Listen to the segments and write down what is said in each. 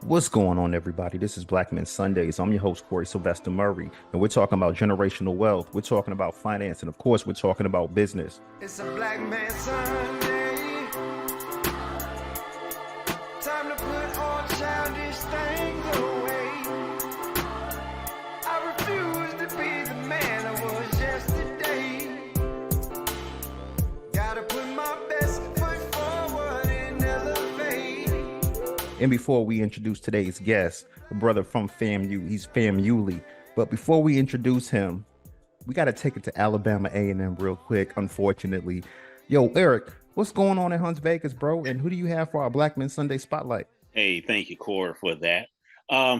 What's going on, everybody? This is Black Men Sundays. I'm your host, Corie Murray, and we're talking about generational wealth. We're talking about finance, and of course, we're talking about business. It's a Black Man Sunday. Time to put all childish things away. I refuse to be the man I was yesterday. Gotta put my best foot forward and elevate. And before we introduce today's guest, a brother from FAMU, he's FAMUly. But before we introduce him, we got to take it to Alabama A&M real quick, unfortunately. Yo, Eric, what's going on in Hunts Vegas, bro? And who do you have for our Black Men Sunday Spotlight? Hey, thank you, Corie, for that.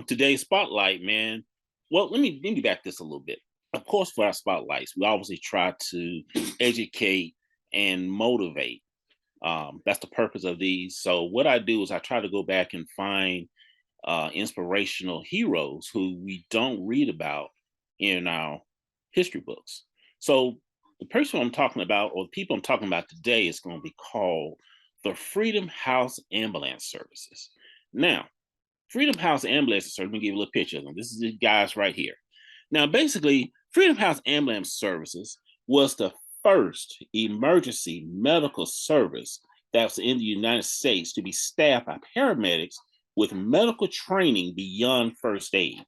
Today's Spotlight, man. Well, let me back this a little bit. Of course, for our spotlights, we obviously try to educate and motivate. That's the purpose of these. So what I do is I try to go back and find inspirational heroes who we don't read about in our history books. So the person I'm talking about, or the people I'm talking about today, is going to be called the Freedom House Ambulance Services. Now, Freedom House Ambulance Service, let me give you a little picture of them. This is the guys right here. Now, basically, Freedom House Ambulance Services was the first emergency medical service that's in the United States to be staffed by paramedics with medical training beyond first aid.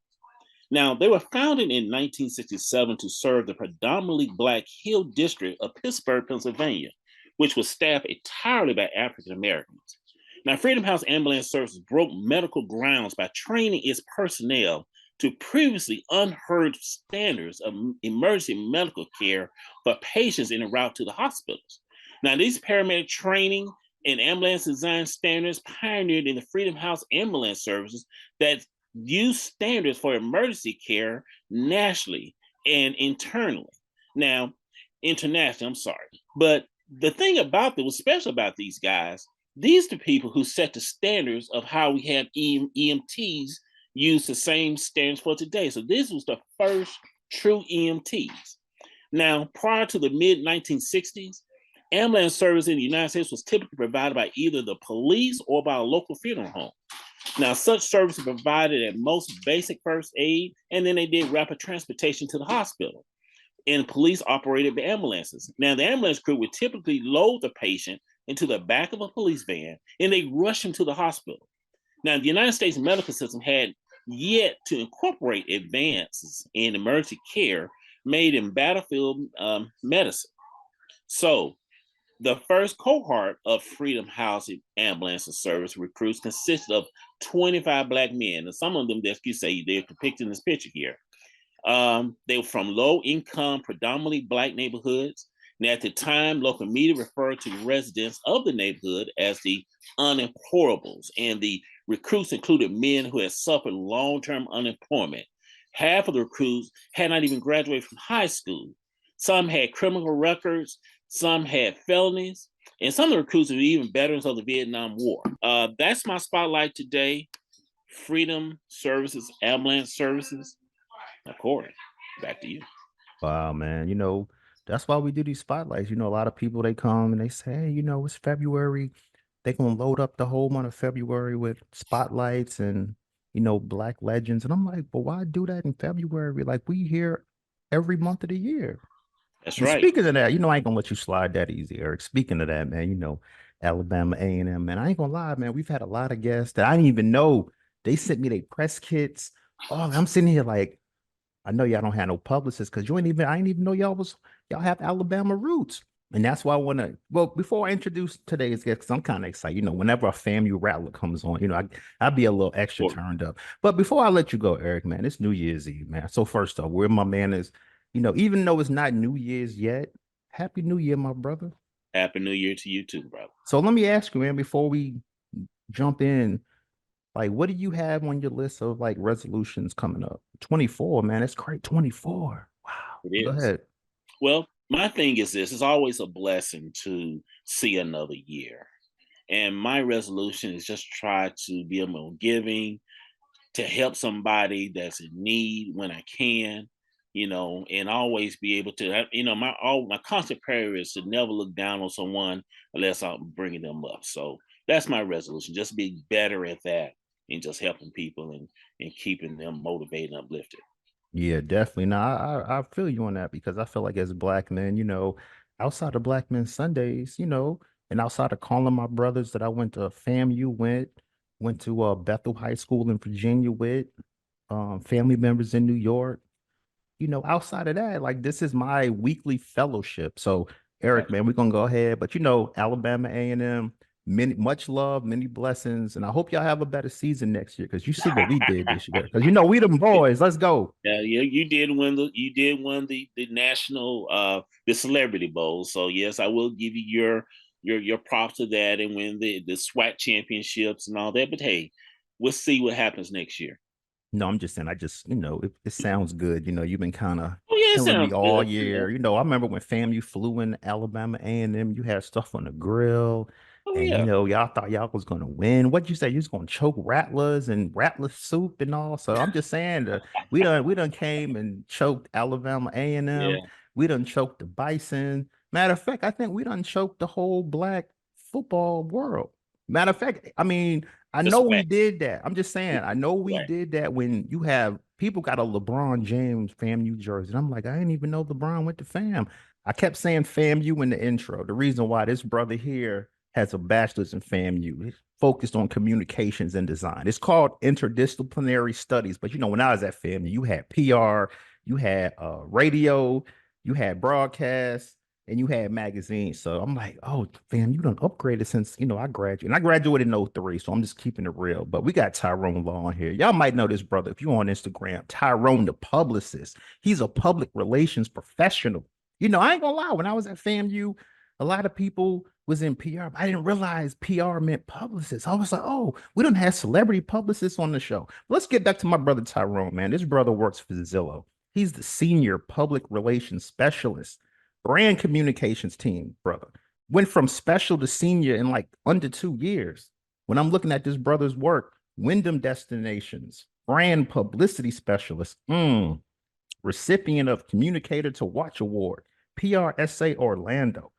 Now, they were founded in 1967 to serve the predominantly Black Hill District of Pittsburgh, Pennsylvania, which was staffed entirely by African Americans. Now, Freedom House Ambulance Services broke medical grounds by training its personnel to previously unheard standards of emergency medical care for patients en route to the hospitals. Now, these paramedic training and ambulance design standards pioneered in the Freedom House Ambulance Services that use standards for emergency care nationally and internally. Now, internationally, I'm sorry. But the thing about what's special about these guys, these are the people who set the standards of how we have EMTs use the same standards for today. So this was the first true EMTs. Now, prior to the mid 1960s, ambulance service in the United States was typically provided by either the police or by a local funeral home. Now, such services provided at most basic first aid, and then they did rapid transportation to the hospital. And police operated the ambulances. Now, the ambulance crew would typically load the patient into the back of a police van, and they rush him to the hospital. Now, the United States medical system had yet to incorporate advances in emergency care made in battlefield medicine. So, the first cohort of Freedom House Ambulance Service recruits consisted of 25 Black men, and some of them, as you say, they're depicted in this picture here. They were from low-income, predominantly Black neighborhoods. Now, at the time, local media referred to residents of the neighborhood as the unemployables, and the recruits included men who had suffered long-term unemployment. Half of the recruits had not even graduated from high school. Some had criminal records, some had felonies, and some of the recruits were even veterans of the Vietnam War. That's my spotlight today. Freedom Services, Ambulance Services. Now, Corie, back to you. Wow, man. That's why we do these spotlights. A lot of people, they come and they say, hey, it's February. They're going to load up the whole month of February with spotlights and, Black legends. And I'm like, but why do that in February? Like, we here every month of the year. That's And right. speaking of that, I ain't gonna let you slide that easy, Eric. Speaking of that, man, Alabama A&M, man, I ain't gonna lie, man. We've had a lot of guests that I didn't even know. They sent me their press kits. Oh, I'm sitting here like, I know y'all don't have no publicists because I didn't even know y'all have Alabama roots. And that's why I want to, well, before I introduce today's guest, because I'm kind of excited, whenever a FAMU rattler comes on, I'll be a little extra turned up. But before I let you go, Eric, man, it's New Year's Eve, man. So first off, where my man is, even though it's not New Year's yet, Happy New Year, my brother. Happy New Year to you too, brother. So let me ask you, man, before we jump in, like, what do you have on your list of like resolutions coming up? 24, man. It's great. 24. Wow. It Go is. ahead. Well, my thing is this: it's always a blessing to see another year. And my resolution is just try to be more giving, to help somebody that's in need when I can, and always be able to, my constant prayer is to never look down on someone unless I'm bringing them up. So that's my resolution, just be better at that and just helping people and keeping them motivated and uplifted. Yeah, definitely. Now, I feel you on that because I feel like as black men, outside of Black Men Sundays, and outside of calling my brothers that I went to FAMU went to Bethel High School in Virginia with, family members in New York, outside of that, like this is my weekly fellowship. So, Eric, man, we're gonna go ahead, but Alabama A&M, much love, many blessings, and I hope y'all have a better season next year because you see what we did this year. Because we them boys. Let's go. Yeah, you did win the national the celebrity bowl. So yes, I will give you your props to that and win the SWAT championships and all that. But hey, we'll see what happens next year. No, I'm just saying, it sounds good. You've been kind of Oh yeah, it killing me sounds all good. year. I remember when FAMU flew in Alabama A&M, you had stuff on the grill, Oh and yeah. y'all thought y'all was gonna win. What'd you say? You was gonna choke rattlers and rattler soup and all. So I'm just saying that we done came and choked Alabama A&M. Yeah. We done choked the Bison. Matter of fact, I think we done choked the whole black football world. Matter of fact, I mean, I The know we SWAT. did that. I'm just saying, I know we SWAT. did that when you have people got a LeBron James FAMU jersey. And I'm like, I didn't even know LeBron went to FAM. I kept saying FAMU in the intro. The reason why this brother here has a bachelor's in FAMU. He's focused on communications and design. It's called interdisciplinary studies. But when I was at FAMU, you had PR, you had radio, you had broadcast, and you had magazines. So I'm like, oh, fam, you done upgraded since, I graduated. And I graduated in '03, so I'm just keeping it real. But we got Tyrone Law on here. Y'all might know this brother if you're on Instagram. Tyrone, the publicist. He's a public relations professional. I ain't gonna lie. When I was at FAMU, a lot of people was in PR. But I didn't realize PR meant publicist. I was like, oh, we don't have celebrity publicists on the show. Let's get back to my brother Tyrone, man. This brother works for Zillow. He's the senior public relations specialist, brand communications team, brother. Went from special to senior in like under 2 years. When I'm looking at this brother's work, Wyndham Destinations, brand publicity specialist, recipient of Communicator to Watch Award, PRSA Orlando.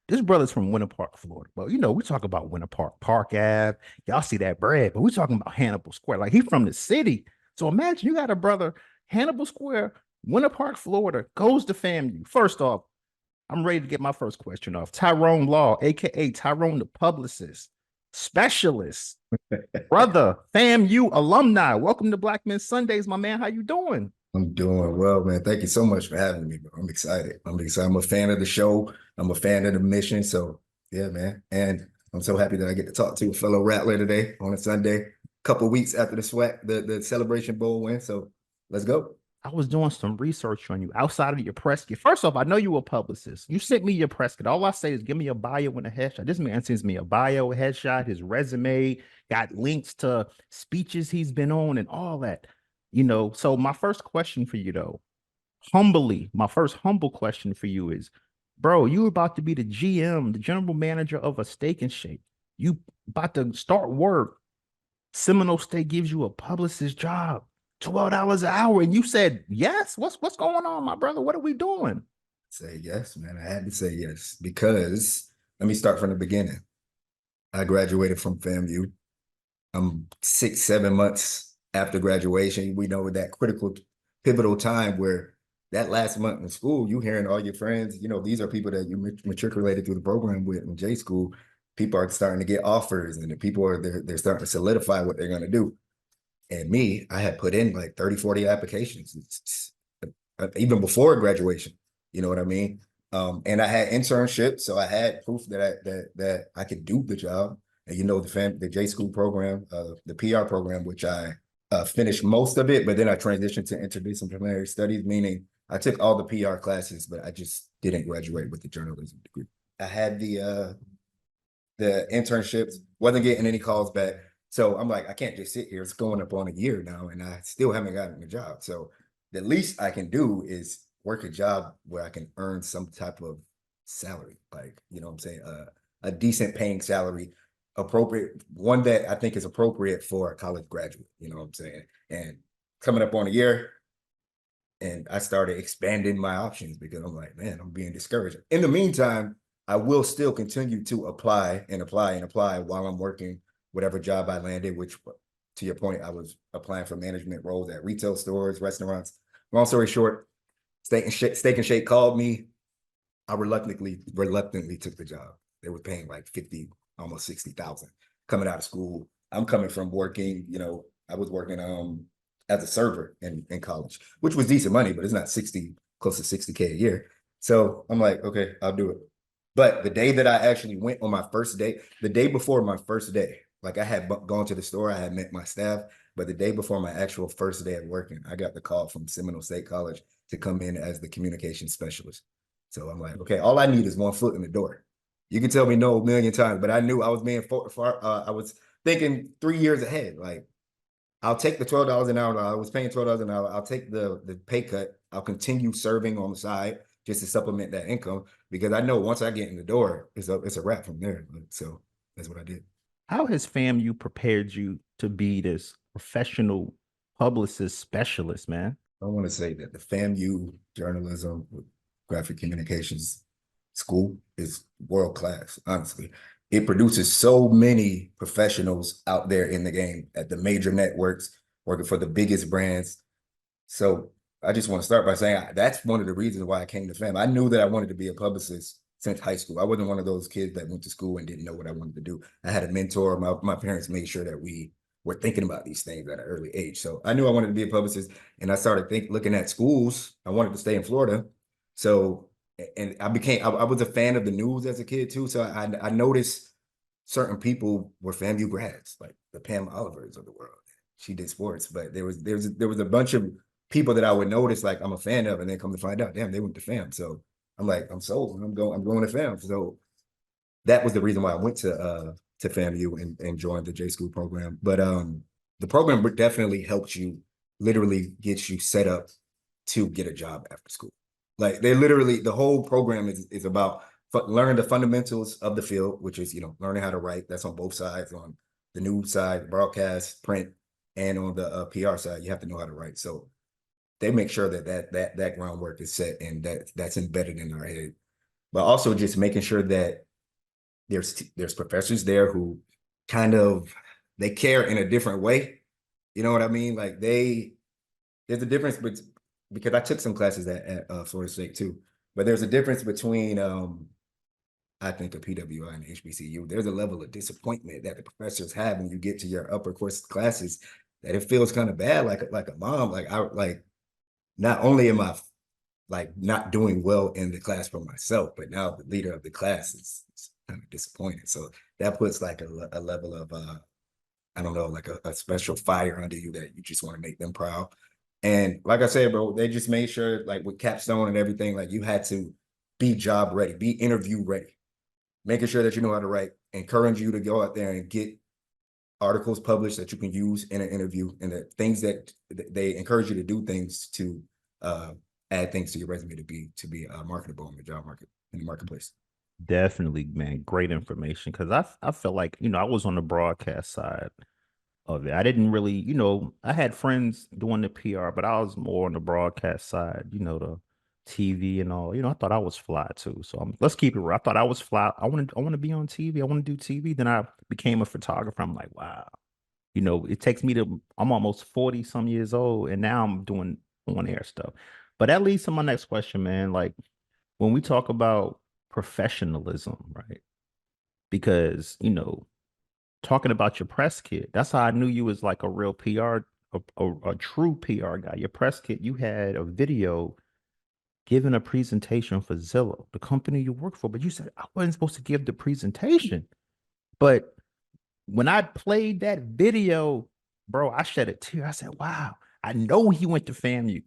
This brother's from Winter Park, Florida. But we talk about Winter Park, Park Ave. Y'all see that bread, but we're talking about Hannibal Square. Like he's from the city. So imagine you got a brother, Hannibal Square, Winter Park, Florida, goes to FAMU. First off, I'm ready to get my first question off. Tyrone Law, aka Tyrone the publicist, specialist, brother, FAMU alumni. Welcome to Black Men Sundays, my man. How you doing? I'm doing well, man. Thank you so much for having me, bro. I'm excited. I'm excited. I'm a fan of the show. I'm a fan of the mission. So yeah, man. And I'm so happy that I get to talk to a fellow Rattler today on a Sunday, a couple of weeks after the Celebration Bowl win. So let's go. I was doing some research on you outside of your press kit. First off, I know you were a publicist. You sent me your press kit. All I say is give me a bio and a headshot. This man sends me a bio, a headshot, his resume, got links to speeches he's been on and all that. So my first question for you though, my first humble question for you is, bro, you about to be the GM, the general manager of a Steak and Shake. You about to start work. Seminole State gives you a publicist job. $12 an hour, and you said yes. What's going on, my brother? What are we doing? Say yes, man. I had to say yes because let me start from the beginning. I graduated from FAMU. I'm 6, 7 months after graduation. We know that critical, pivotal time where that last month in school, you hearing all your friends, these are people that you matriculated through the program with in J school. People are starting to get offers, and the people they're starting to solidify what they're going to do. And me, I had put in like 30, 40 applications even before graduation. You know what I mean? And I had internships, so I had proof that I could do the job. And the J School program, the PR program, which I finished most of it, but then I transitioned to interdisciplinary studies, meaning I took all the PR classes, but I just didn't graduate with the journalism degree. I had the internships, wasn't getting any calls back. So I'm like, I can't just sit here. It's going up on a year now, and I still haven't gotten a job. So the least I can do is work a job where I can earn some type of salary, like, what I'm saying, a decent paying salary, appropriate, one that I think is appropriate for a college graduate, you know what I'm saying? And coming up on a year, and I started expanding my options because I'm like, man, I'm being discouraged. In the meantime, I will still continue to apply and apply and apply while I'm working whatever job I landed, which to your point, I was applying for management roles at retail stores, restaurants. Long story short, Steak and Shake called me. I reluctantly took the job. They were paying like 50, almost 60,000 coming out of school. I'm coming from working, I was working as a server in college, which was decent money, but it's not close to 60K a year. So I'm like, okay, I'll do it. But the day that I actually went on my first day, the day before my first day, like I had gone to the store, I had met my staff, but the day before my actual first day of working, I got the call from Seminole State College to come in as the communications specialist. So I'm like, okay, all I need is one foot in the door. You can tell me no a million times, but I knew I was being I was thinking 3 years ahead. Like, I'll take the $12 an hour. I was paying $12 an hour. I'll take the pay cut. I'll continue serving on the side just to supplement that income, because I know once I get in the door, it's a wrap from there. So that's what I did. How has FAMU prepared you to be this professional publicist specialist, man? I want to say that the FAMU journalism, graphic communications school is world class, honestly. It produces so many professionals out there in the game at the major networks, working for the biggest brands. So I just want to start by saying that's one of the reasons why I came to FAM. I knew that I wanted to be a publicist since high school. I wasn't one of those kids that went to school and didn't know what I wanted to do. I had a mentor. My parents made sure that we were thinking about these things at an early age. So I knew I wanted to be a publicist, and I started looking at schools. I wanted to stay in Florida. So, and I was a fan of the news as a kid too. So I noticed certain people were FAMU grads, like the Pam Olivers of the world. She did sports, but there was a bunch of people that I would notice, like I'm a fan of, and then come to find out, damn, they went to FAM. So I'm like, I'm sold. I'm going to FAM. So that was the reason why I went to FAMU and joined the J School program. But the program definitely helps you, literally gets you set up to get a job after school. Like the whole program is about learning the fundamentals of the field, which is, learning how to write. That's on both sides, on the news side, broadcast, print, and on the PR side, you have to know how to write. So they make sure that groundwork is set and that's embedded in our head. But also just making sure that there's professors there who kind of, they care in a different way. You know what I mean? Like there's a difference, but because I took some classes at Florida State too, but there's a difference between I think a PWI and HBCU. There's a level of disappointment that the professors have when you get to your upper course classes, that it feels kind of bad, like a mom. Not only am I like not doing well in the class for myself, but now the leader of the class is kind of disappointed. So that puts like a level of I don't know, like a special fire under you that you just want to make them proud. And like I said, bro, they just made sure, like with capstone and everything, like you had to be job ready, be interview ready, making sure that you know how to write, encourage you to go out there and get articles published that you can use in an interview, and the things that they encourage you to do, things to add things to your resume to be marketable in the job market, in the marketplace. Definitely, man. Great information. Cause I felt like, I was on the broadcast side of it. I didn't really, I had friends doing the PR, but I was more on the broadcast side, the TV and all. I thought I was fly too. So let's keep it real. I thought I was fly. I want to be on TV. I want to do TV. Then I became a photographer. I'm like, wow. It takes me I'm almost 40 some years old, and now I'm doing on air stuff. But that leads to my next question, man. Like when we talk about professionalism, right? Because, talking about your press kit, that's how I knew you was like a real PR, a true PR guy. Your press kit, you had a video giving a presentation for Zillow, the company you work for, but you said I wasn't supposed to give the presentation. But when I played that video, bro, I shed a tear. I said, wow, I know he went to FAMU.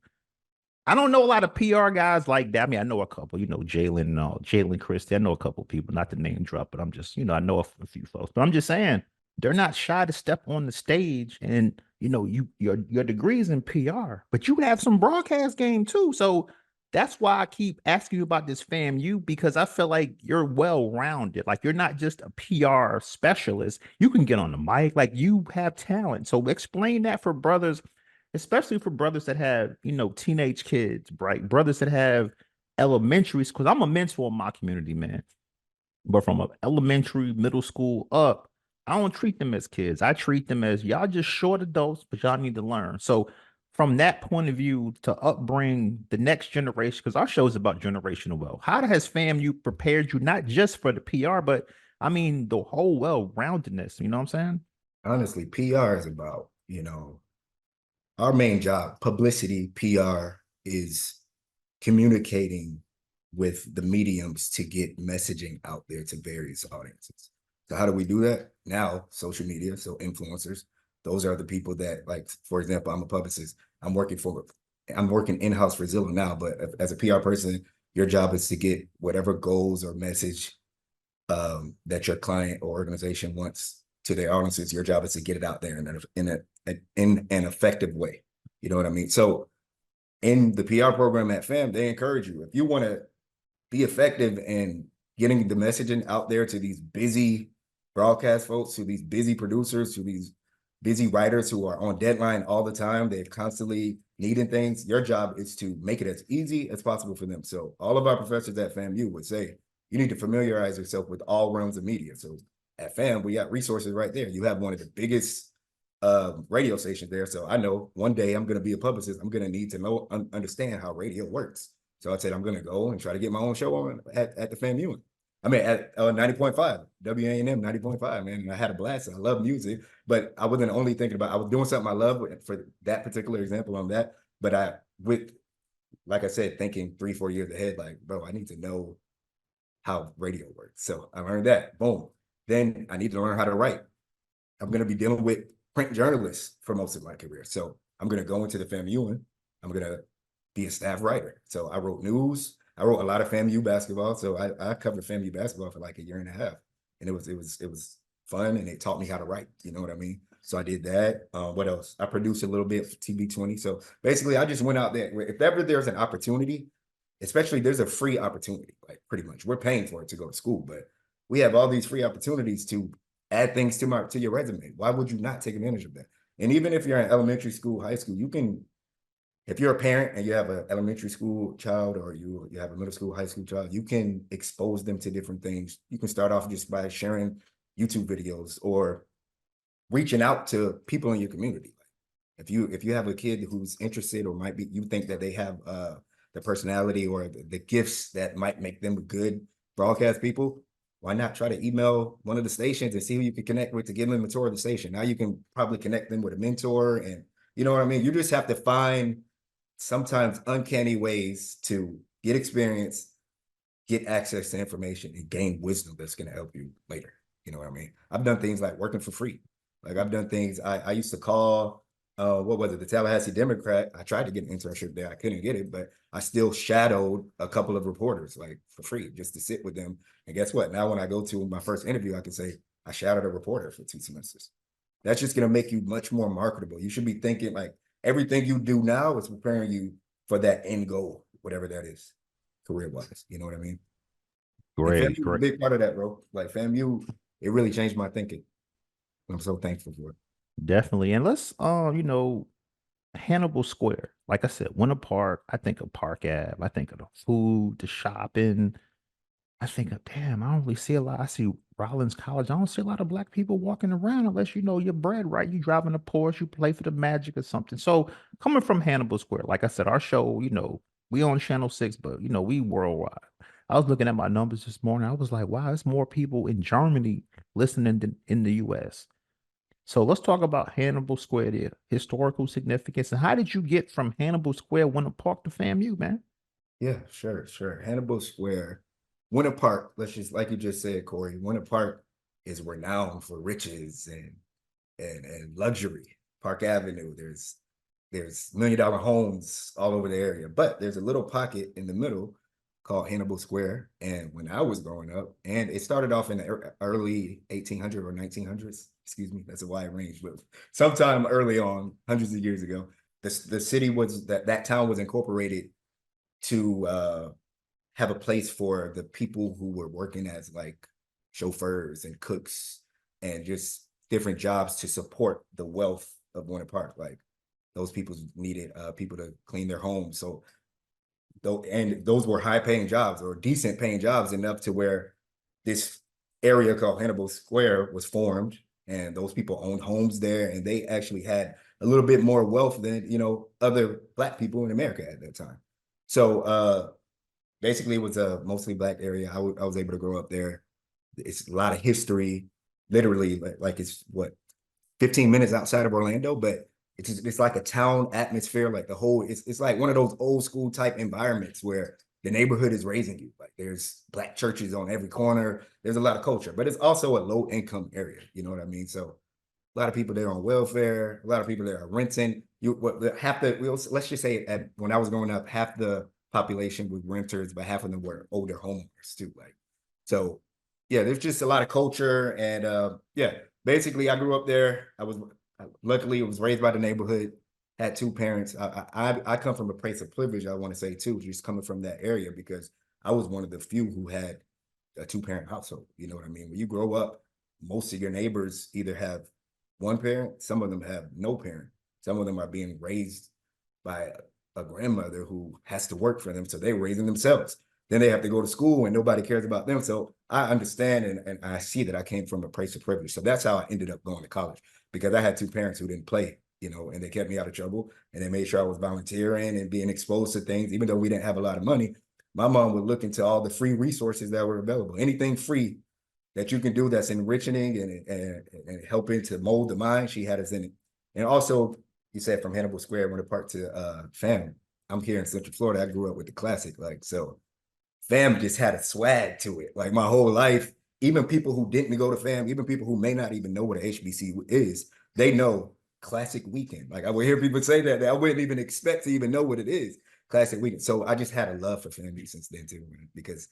I don't know a lot of PR guys like that. I mean, I know a couple, Jalen and all, Jalen Christie. I know a couple people, not to name drop, but I'm just, I know a few folks. But I'm just saying, they're not shy to step on the stage, and your degrees in PR, but you have some broadcast game too. So that's why I keep asking you about this FAMU, because I feel like you're well-rounded. Like you're not just a PR specialist. You can get on the mic, like you have talent. So explain that for brothers, especially for brothers that have, teenage kids, right? Brothers that have elementaries, because I'm a mentor in my community, man. But from elementary, middle school up, I don't treat them as kids. I treat them as y'all just short adults, but y'all need to learn. So from that point of view, to upbring the next generation, because our show is about generational wealth. How has FAMU prepared you not just for the PR, but I mean the whole well-roundedness? You know what I'm saying? Honestly, PR is about, our main job, publicity, PR is communicating with the mediums to get messaging out there to various audiences. So how do we do that? Now, social media, so influencers, those are the people that, like, for example, I'm a publicist. I'm working in-house for Zillow now, but as a PR person, your job is to get whatever goals or message that your client or organization wants to their audiences. Your job is to get it out there in an effective way. You know what I mean? So in the PR program at FAM, they encourage you, if you want to be effective in getting the messaging out there to these busy broadcast folks, to these busy producers, to these busy writers who are on deadline all the time, they're constantly needing things. Your job is to make it as easy as possible for them. So all of our professors at FAMU would say, you need to familiarize yourself with all realms of media. So at FAM, we got resources right there. You have one of the biggest radio stations there. So I know one day I'm going to be a publicist. I'm going to need to understand how radio works. So I said, I'm going to go and try to get my own show on at the FAMU. I mean, at 90.5, WANM 90.5, man. And I had a blast. I love music, but I wasn't only thinking about, I was doing something I love for that particular example on that. But like I said, thinking 3-4 years ahead, like, bro, I need to know how radio works. So I learned that, boom. Then I need to learn how to write. I'm going to be dealing with print journalists for most of my career. So I'm going to go into the FAMU and I'm going to be a staff writer. So I wrote news. I wrote a lot of FAMU basketball. So I covered FAMU basketball for like a year and a half. And it was fun, and it taught me how to write. You know what I mean? So I did that. What else? I produced a little bit for TB20. So basically I just went out there. If ever there's an opportunity, especially there's a free opportunity, like pretty much we're paying for it to go to school, but we have all these free opportunities to add things to your resume. Why would you not take advantage of that? And even if you're in elementary school, high school, you can, if you're a parent and you have an elementary school child, or you have a middle school, high school child, you can expose them to different things. You can start off just by sharing YouTube videos or reaching out to people in your community. If you have a kid who's interested, or might be, you think that they have the personality or the gifts that might make them good broadcast people, why not try to email one of the stations and see who you can connect with to give them a tour of the station? Now you can probably connect them with a mentor, and you know what I mean? You just have to find sometimes uncanny ways to get experience, get access to information, and gain wisdom that's going to help you later. You know what I mean? I've done things like working for free. Like I've done things, I used to call, what was it, the Tallahassee Democrat. I tried to get an internship there. I couldn't get it, but I still shadowed a couple of reporters, like for free, just to sit with them. And guess what? Now when I go to my first interview, I can say, I shadowed a reporter for 2 semesters. That's just going to make you much more marketable. You should be thinking like everything you do now is preparing you for that end goal, whatever that is, career-wise. You know what I mean? And Great, FAMU was a great. big part of that, bro. Like FAMU, it really changed my thinking. I'm so thankful for it. Definitely. And let's Hannibal Square. Like I said, Winter Park, I think of Park Ave. I think of the food, the shopping. I think of, damn, I don't really see a lot. I see Rollins College. I don't see a lot of black people walking around unless you know your bread, right? You driving a Porsche, you play for the Magic or something. So coming from Hannibal Square, like I said, our show, we on Channel 6, but we worldwide. I was looking at my numbers this morning. I was like, wow, there's more people in Germany listening than in the US. So let's talk about Hannibal Square, the historical significance. And how did you get from Hannibal Square, Winter Park to FAMU, man? Yeah, sure. Hannibal Square, Winter Park, let's just, like you just said, Corie, Winter Park is renowned for riches and luxury. Park Avenue, there's $1 million homes all over the area, but there's a little pocket in the middle called Hannibal Square. And when I was growing up, and it started off in the early 1800s or 1900s, excuse me, that's a wide range, but sometime early on, hundreds of years ago, the city was, that town was incorporated to have a place for the people who were working as like chauffeurs and cooks and just different jobs to support the wealth of Winter Park. Like those people needed people to clean their homes. So and those were high paying jobs or decent paying jobs, enough to where this area called Hannibal Square was formed. and those people owned homes there, and they actually had a little bit more wealth than, you know, other Black people in America at that time. So basically, it was a mostly Black area. I was able to grow up there. It's a lot of history, literally, like it's what, 15 minutes outside of Orlando, but it's like a town atmosphere, like the whole, it's like one of those old school type environments where the neighborhood is raising you. Like there's Black churches on every corner. There's a lot of culture, but it's also a low income area. You know what I mean? So a lot of people there on welfare, a lot of people there are renting. Let's just say when I was growing up, half the population was renters, but half of them were older homeowners too. Like, so yeah, there's just a lot of culture. And yeah, basically I grew up there. Luckily was raised by the neighborhood, had two parents. I come from a place of privilege, I want to say too, just coming from that area, because I was one of the few who had a two-parent household. You know what I mean? When you grow up, most of your neighbors either have one parent, some of them have no parent. Some of them are being raised by a grandmother who has to work for them, so they're raising themselves. Then they have to go to school and nobody cares about them. So I understand, and I see that I came from a place of privilege. So that's how I ended up going to college, because I had two parents who didn't play, you know, and they kept me out of trouble, and they made sure I was volunteering and being exposed to things. Even though we didn't have a lot of money, my mom would look into all the free resources that were available. Anything free that you can do that's enriching and helping to mold the mind, she had us in it. And also, you said from Hannibal Square, went apart to FAM. I'm here in Central Florida. I grew up with the Classic, like, so FAM just had a swag to it. Like my whole life, even people who didn't go to FAM, even people who may not even know what a HBC is, they know Classic Weekend. Like I would hear people say that I wouldn't even expect to even know what it is, Classic Weekend. So I just had a love for family since then too, man, because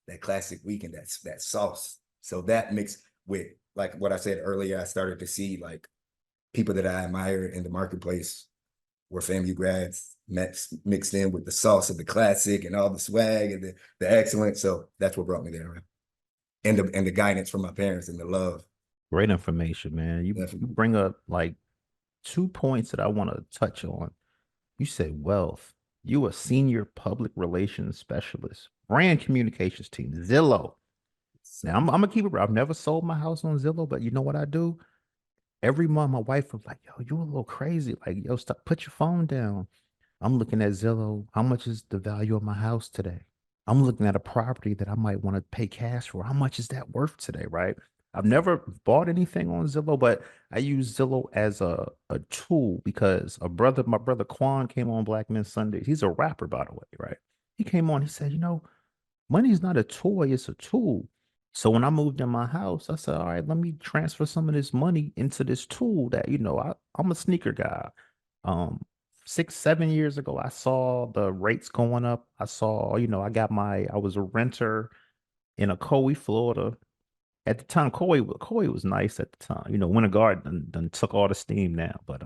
that Classic Weekend, that sauce. So that mixed with, like what I said earlier, I started to see like people that I admire in the marketplace were FAMU grads, mixed in with the sauce of the Classic and all the swag and the excellence. So that's what brought me there, man. And the guidance from my parents and the love. Great information, man. You bring up like 2 points that I want to touch on. You said wealth. You a senior public relations specialist, brand communications team, Zillow. Now I'm gonna keep it real. I've never sold my house on Zillow, but you know what I do? Every month, my wife was like, "Yo, you a little crazy. Like, yo, stop, put your phone down." I'm looking at Zillow. How much is the value of my house today? I'm looking at a property that I might want to pay cash for. How much is that worth today, right? I've never bought anything on Zillow, but I use Zillow as a tool because my brother Quan came on Black Men Sundays. He's a rapper, by the way, right? He came on, he said, money's not a toy, it's a tool. So when I moved in my house, I said, all right, let me transfer some of this money into this tool that, I'm a sneaker guy. 6, 7 years ago, I saw the rates going up. I saw, I was a renter in a Coie, Florida. At the time, Coie was nice at the time. Winter Garden done took all the steam now. But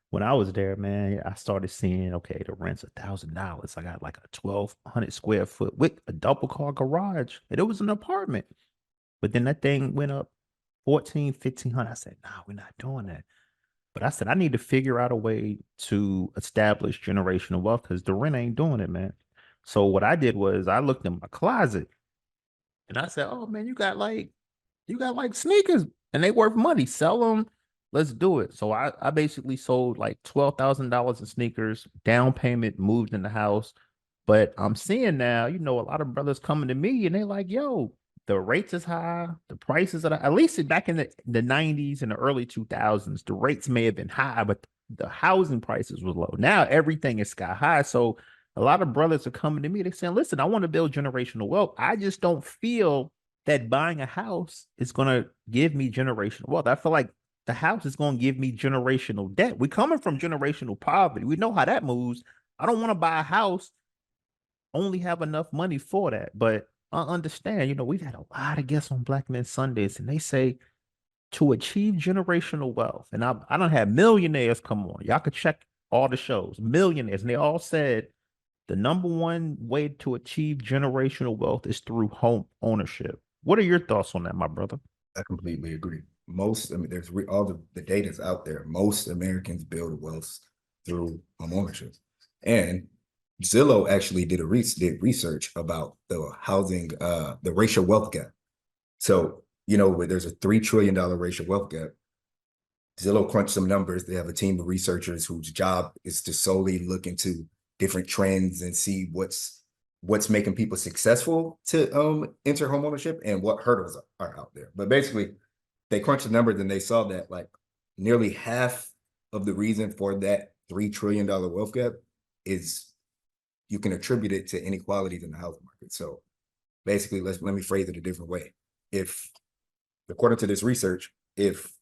when I was there, man, I started seeing, okay, the rent's $1,000. I got like a 1,200 square foot with a double car garage, and it was an apartment. But then that thing went up 1,500. I said, nah, we're not doing that. But I said, I need to figure out a way to establish generational wealth because the rent ain't doing it, man. So what I did was I looked in my closet and I said, oh man, you got like sneakers and they worth money. Sell them. Let's do it. So I basically sold like $12,000 in sneakers, down payment, moved in the house. But I'm seeing now, a lot of brothers coming to me and they like, yo, the rates is high, the prices are, at least back in the 90s and the early 2000s, the rates may have been high, but the housing prices were low. Now everything is sky high. So a lot of brothers are coming to me. They're saying, listen, I want to build generational wealth. I just don't feel that buying a house is going to give me generational wealth. I feel like the house is going to give me generational debt. We're coming from generational poverty. We know how that moves. I don't want to buy a house, only have enough money for that. But I understand, we've had a lot of guests on Black Men Sundays, and they say to achieve generational wealth, and I don't have millionaires come on. Y'all could check all the shows, millionaires, and they all said the number one way to achieve generational wealth is through home ownership. What are your thoughts on that, my brother? I completely agree. There's all the data's out there. Most Americans build wealth through home ownership. And Zillow actually did research about the housing, the racial wealth gap. So where there's a $3 trillion racial wealth gap. Zillow crunched some numbers. They have a team of researchers whose job is to solely look into different trends and see what's making people successful to enter homeownership and what hurdles are out there. But basically, they crunched the numbers and they saw that like nearly half of the reason for that $3 trillion wealth gap is you can attribute it to inequalities in the housing market. So basically, let me phrase it a different way. If, according to this research, if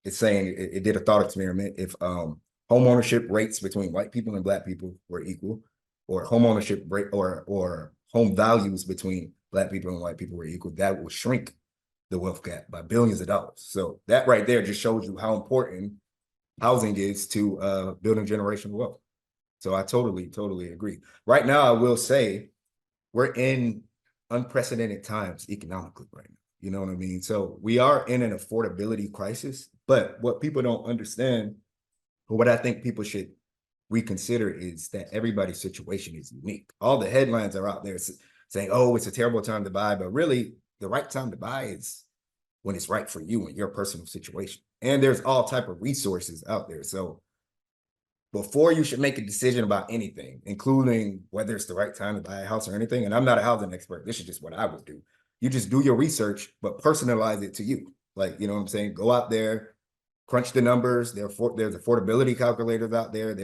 it's saying it did a thought experiment, if home ownership rates between white people and black people were equal, or home ownership rate or home values between black people and white people were equal, that will shrink the wealth gap by billions of dollars. So that right there just shows you how important housing is to building generational wealth. So I totally agree. Right now, I will say we're in unprecedented times economically right now. You know what I mean? So we are in an affordability crisis, but what people don't understand, or what I think people should reconsider, is that everybody's situation is unique. All the headlines are out there saying, oh, it's a terrible time to buy, but really the right time to buy is when it's right for you and your personal situation. And there's all type of resources out there. So before you should make a decision about anything, including whether it's the right time to buy a house or anything, and I'm not a housing expert, this is just what I would do. You just do your research, but personalize it to you. Like, you know what I'm saying? Go out there, crunch the numbers. There's affordability calculators out there.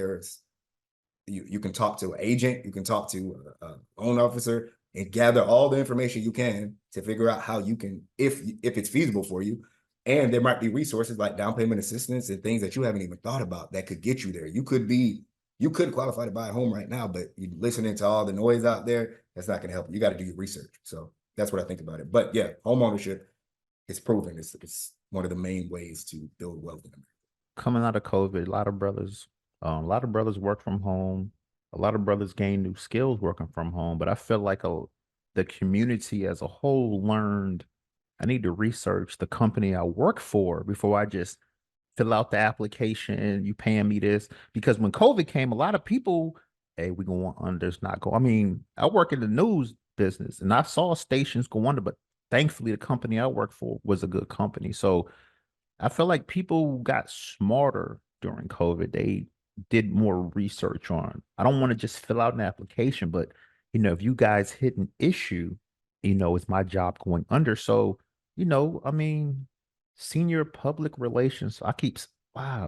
You can talk to an agent, you can talk to a loan officer, and gather all the information you can to figure out how you can, if it's feasible for you. And there might be resources like down payment assistance and things that you haven't even thought about that could get you there. You could qualify to buy a home right now, but you're listening to all the noise out there, that's not going to help you. You got to do your research. So that's what I think about it. But yeah, home ownership is proven. It's one of the main ways to build wealth in America. Coming out of COVID, a lot of brothers work from home. A lot of brothers gain new skills working from home. But I feel like the community as a whole learned I need to research the company I work for before I just fill out the application. You paying me this? Because when COVID came, a lot of people, hey, we going under, it's not go. I mean, I work in the news business and I saw stations go under, but thankfully the company I work for was a good company. So I feel like people got smarter during COVID. They did more research on. I don't want to just fill out an application, but if you guys hit an issue, it's my job going under. So, I mean, senior public relations.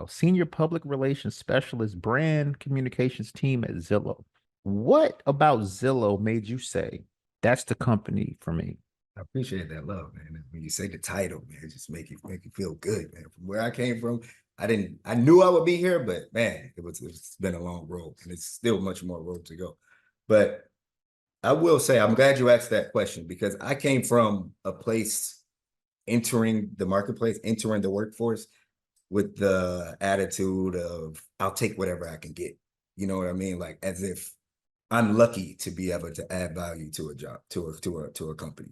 Senior public relations specialist, brand communications team at Zillow. What about Zillow made you say that's the company for me? I appreciate that love, man. When you say the title, man, it just make you feel good, man. From where I came from, I knew I would be here, but man, it's been a long road and it's still much more road to go. But I will say, I'm glad you asked that question because I came from a place entering the marketplace, entering the workforce with the attitude of I'll take whatever I can get. You know what I mean? Like as if I'm lucky to be able to add value to a job, to a company.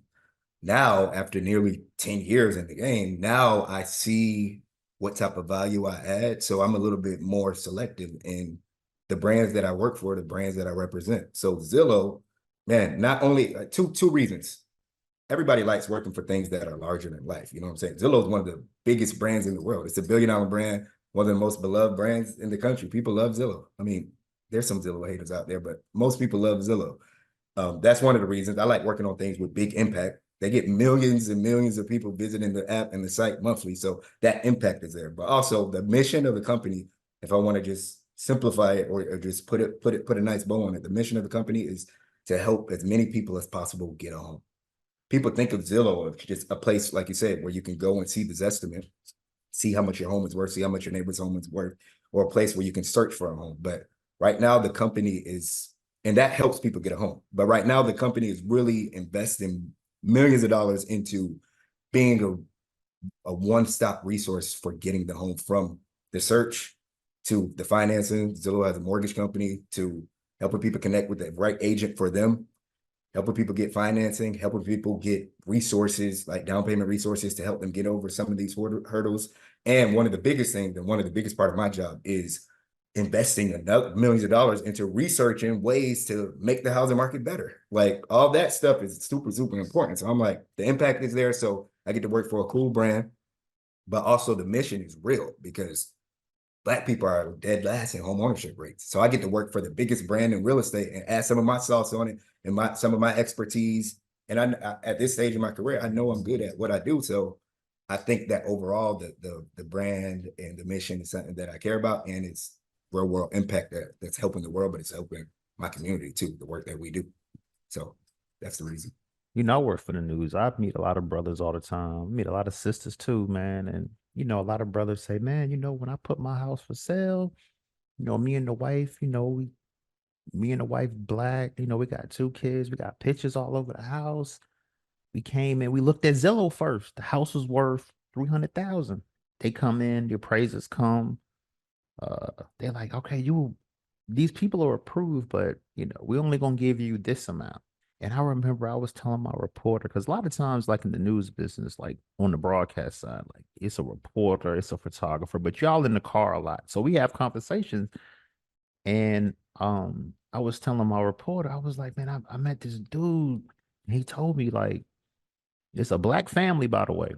Now, after nearly 10 years in the game, now I see what type of value I add. So I'm a little bit more selective in the brands that I work for, the brands that I represent. So Zillow, man, not only two reasons. Everybody likes working for things that are larger than life. You know what I'm saying? Zillow is one of the biggest brands in the world. It's a $1 billion brand, one of the most beloved brands in the country. People love Zillow. I mean, there's some Zillow haters out there, but most people love Zillow. That's one of the reasons I like working on things with big impact. They get millions and millions of people visiting the app and the site monthly. So that impact is there. But also the mission of the company, if I want to just simplify it or just put a nice bow on it, the mission of the company is to help as many people as possible get a home. People think of Zillow as just a place, like you said, where you can go and see the Zestimate, see how much your home is worth, see how much your neighbor's home is worth, or a place where you can search for a home. But right now the company is, and that helps people get a home. But right now the company is really investing millions of dollars into being a one-stop resource for getting the home, from the search to the financing. Zillow has a mortgage company to helping people connect with the right agent for them, helping people get financing, helping people get resources like down payment resources to help them get over some of these hurdles. And one of the biggest things, and one of the biggest part of my job is investing another millions of dollars into researching ways to make the housing market better. Like all that stuff is super, super important. So I'm like, the impact is there. So I get to work for a cool brand, but also the mission is real because Black people are dead last in home ownership rates. So I get to work for the biggest brand in real estate and add some of my sauce on it and some of my expertise. And I at this stage in my career, I know I'm good at what I do. So I think that overall the brand and the mission is something that I care about, and it's real world impact that's helping the world, but it's helping my community too, the work that we do. So that's the reason. I work for the news. I meet a lot of brothers all the time. I meet a lot of sisters too, man. And a lot of brothers say, man, when I put my house for sale, me and the wife, me and the wife Black, we got 2 kids, we got pictures all over the house. We came in, we looked at Zillow first. The house was worth 300,000. They come in, the appraisers come. They're like, okay, these people are approved, but we only gonna give you this amount. And I remember I was telling my reporter, because a lot of times, like in the news business, like on the broadcast side, like it's a reporter, it's a photographer, but y'all in the car a lot. So we have conversations. And I was telling my reporter, I was like, man, I met this dude. And he told me, like, it's a Black family, by the way.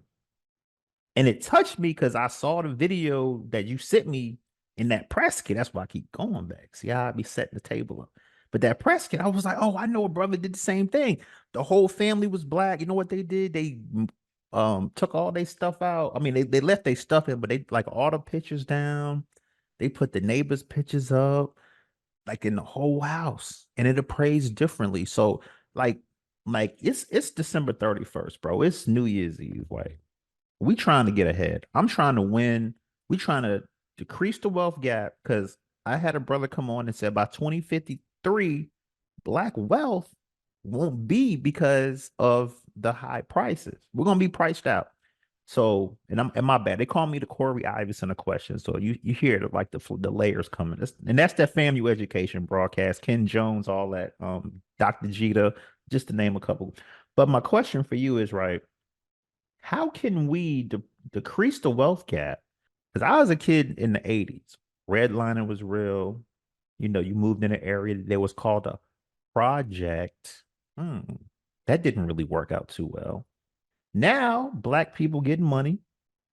And it touched me because I saw the video that you sent me in that press kit. That's why I keep going back. See how I be setting the table up. But that press kit, I was like, oh, I know a brother did the same thing. The whole family was Black. You know what they did? They took all their stuff out. I mean, they left their stuff in, but they like all the pictures down. They put the neighbors' pictures up, like in the whole house, and it appraised differently. So like it's December 31st, bro. It's New Year's Eve. Like, we trying to get ahead. I'm trying to win. We trying to decrease the wealth gap, because I had a brother come on and said by 2053, Black wealth won't be because of the high prices. We're gonna be priced out. So, and my bad. They call me the Corie Iverson of questions. So you hear the layers coming. And that's that FAMU education broadcast. Ken Jones, all that. Dr. Jeter, just to name a couple. But my question for you is, right, how can we decrease the wealth gap? Because I was a kid in the 80s. Redlining was real. You moved in an area that was called a project. That didn't really work out too well. Now, Black people getting money,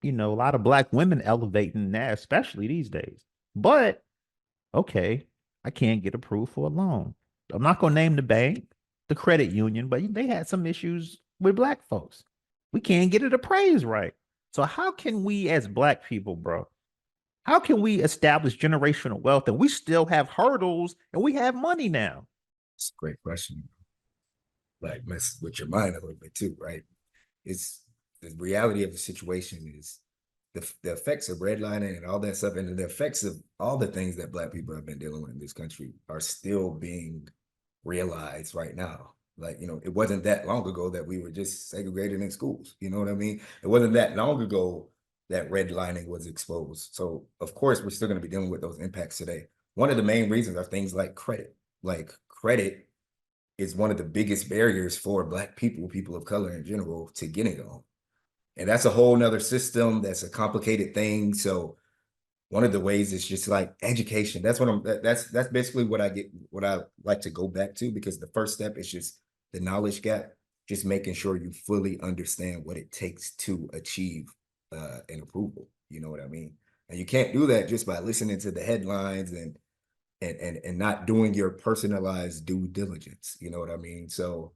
a lot of Black women elevating now, especially these days. But okay, I can't get approved for a loan. I'm not going to name the bank, the credit union, but they had some issues with Black folks. We can't get it appraised right. So how can we as Black people, bro, how can we establish generational wealth and we still have hurdles and we have money now? It's a great question. Like, mess with your mind a little bit too, right? It's the reality of the situation is the effects of redlining and all that stuff, and the effects of all the things that Black people have been dealing with in this country are still being realized right now. Like, it wasn't that long ago that we were just segregated in schools. You know what I mean? It wasn't that long ago that redlining was exposed. So of course we're still going to be dealing with those impacts today. One of the main reasons are things like credit. Like, credit is one of the biggest barriers for Black people, people of color in general, to getting a home. And that's a whole nother system. That's a complicated thing. So one of the ways is just like education. That's that's basically what I like to go back to, because the first step is just the knowledge gap, just making sure you fully understand what it takes to achieve an approval. You know what I mean? And you can't do that just by listening to the headlines and not doing your personalized due diligence. You know what I mean? So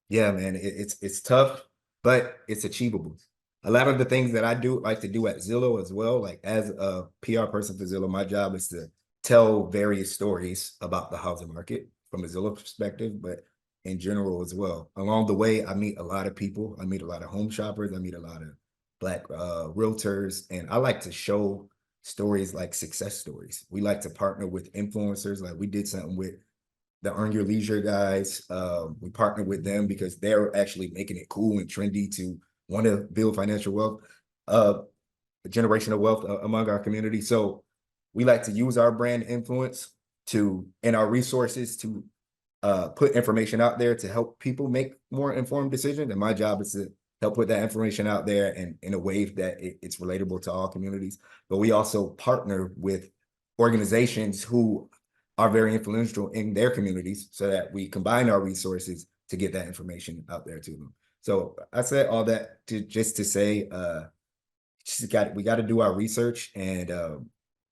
yeah, man, it's tough, but it's achievable. A lot of the things that I do like to do at Zillow as well, like as a PR person for Zillow, my job is to tell various stories about the housing market from a Zillow perspective, but in general as well. Along the way, I meet a lot of people. I meet a lot of home shoppers. I meet a lot of Black realtors, and I like to show stories like success stories. We like to partner with influencers. Like, we did something with the Earn Your Leisure guys. We partnered with them because they're actually making it cool and trendy to want to build financial wealth, generational wealth among our community. So we like to use our brand influence and our resources to put information out there to help people make more informed decisions. And my job is to help put that information out there and in a way that it's relatable to all communities. But we also partner with organizations who are very influential in their communities so that we combine our resources to get that information out there to them. So I said all that to say, we got to do our research, and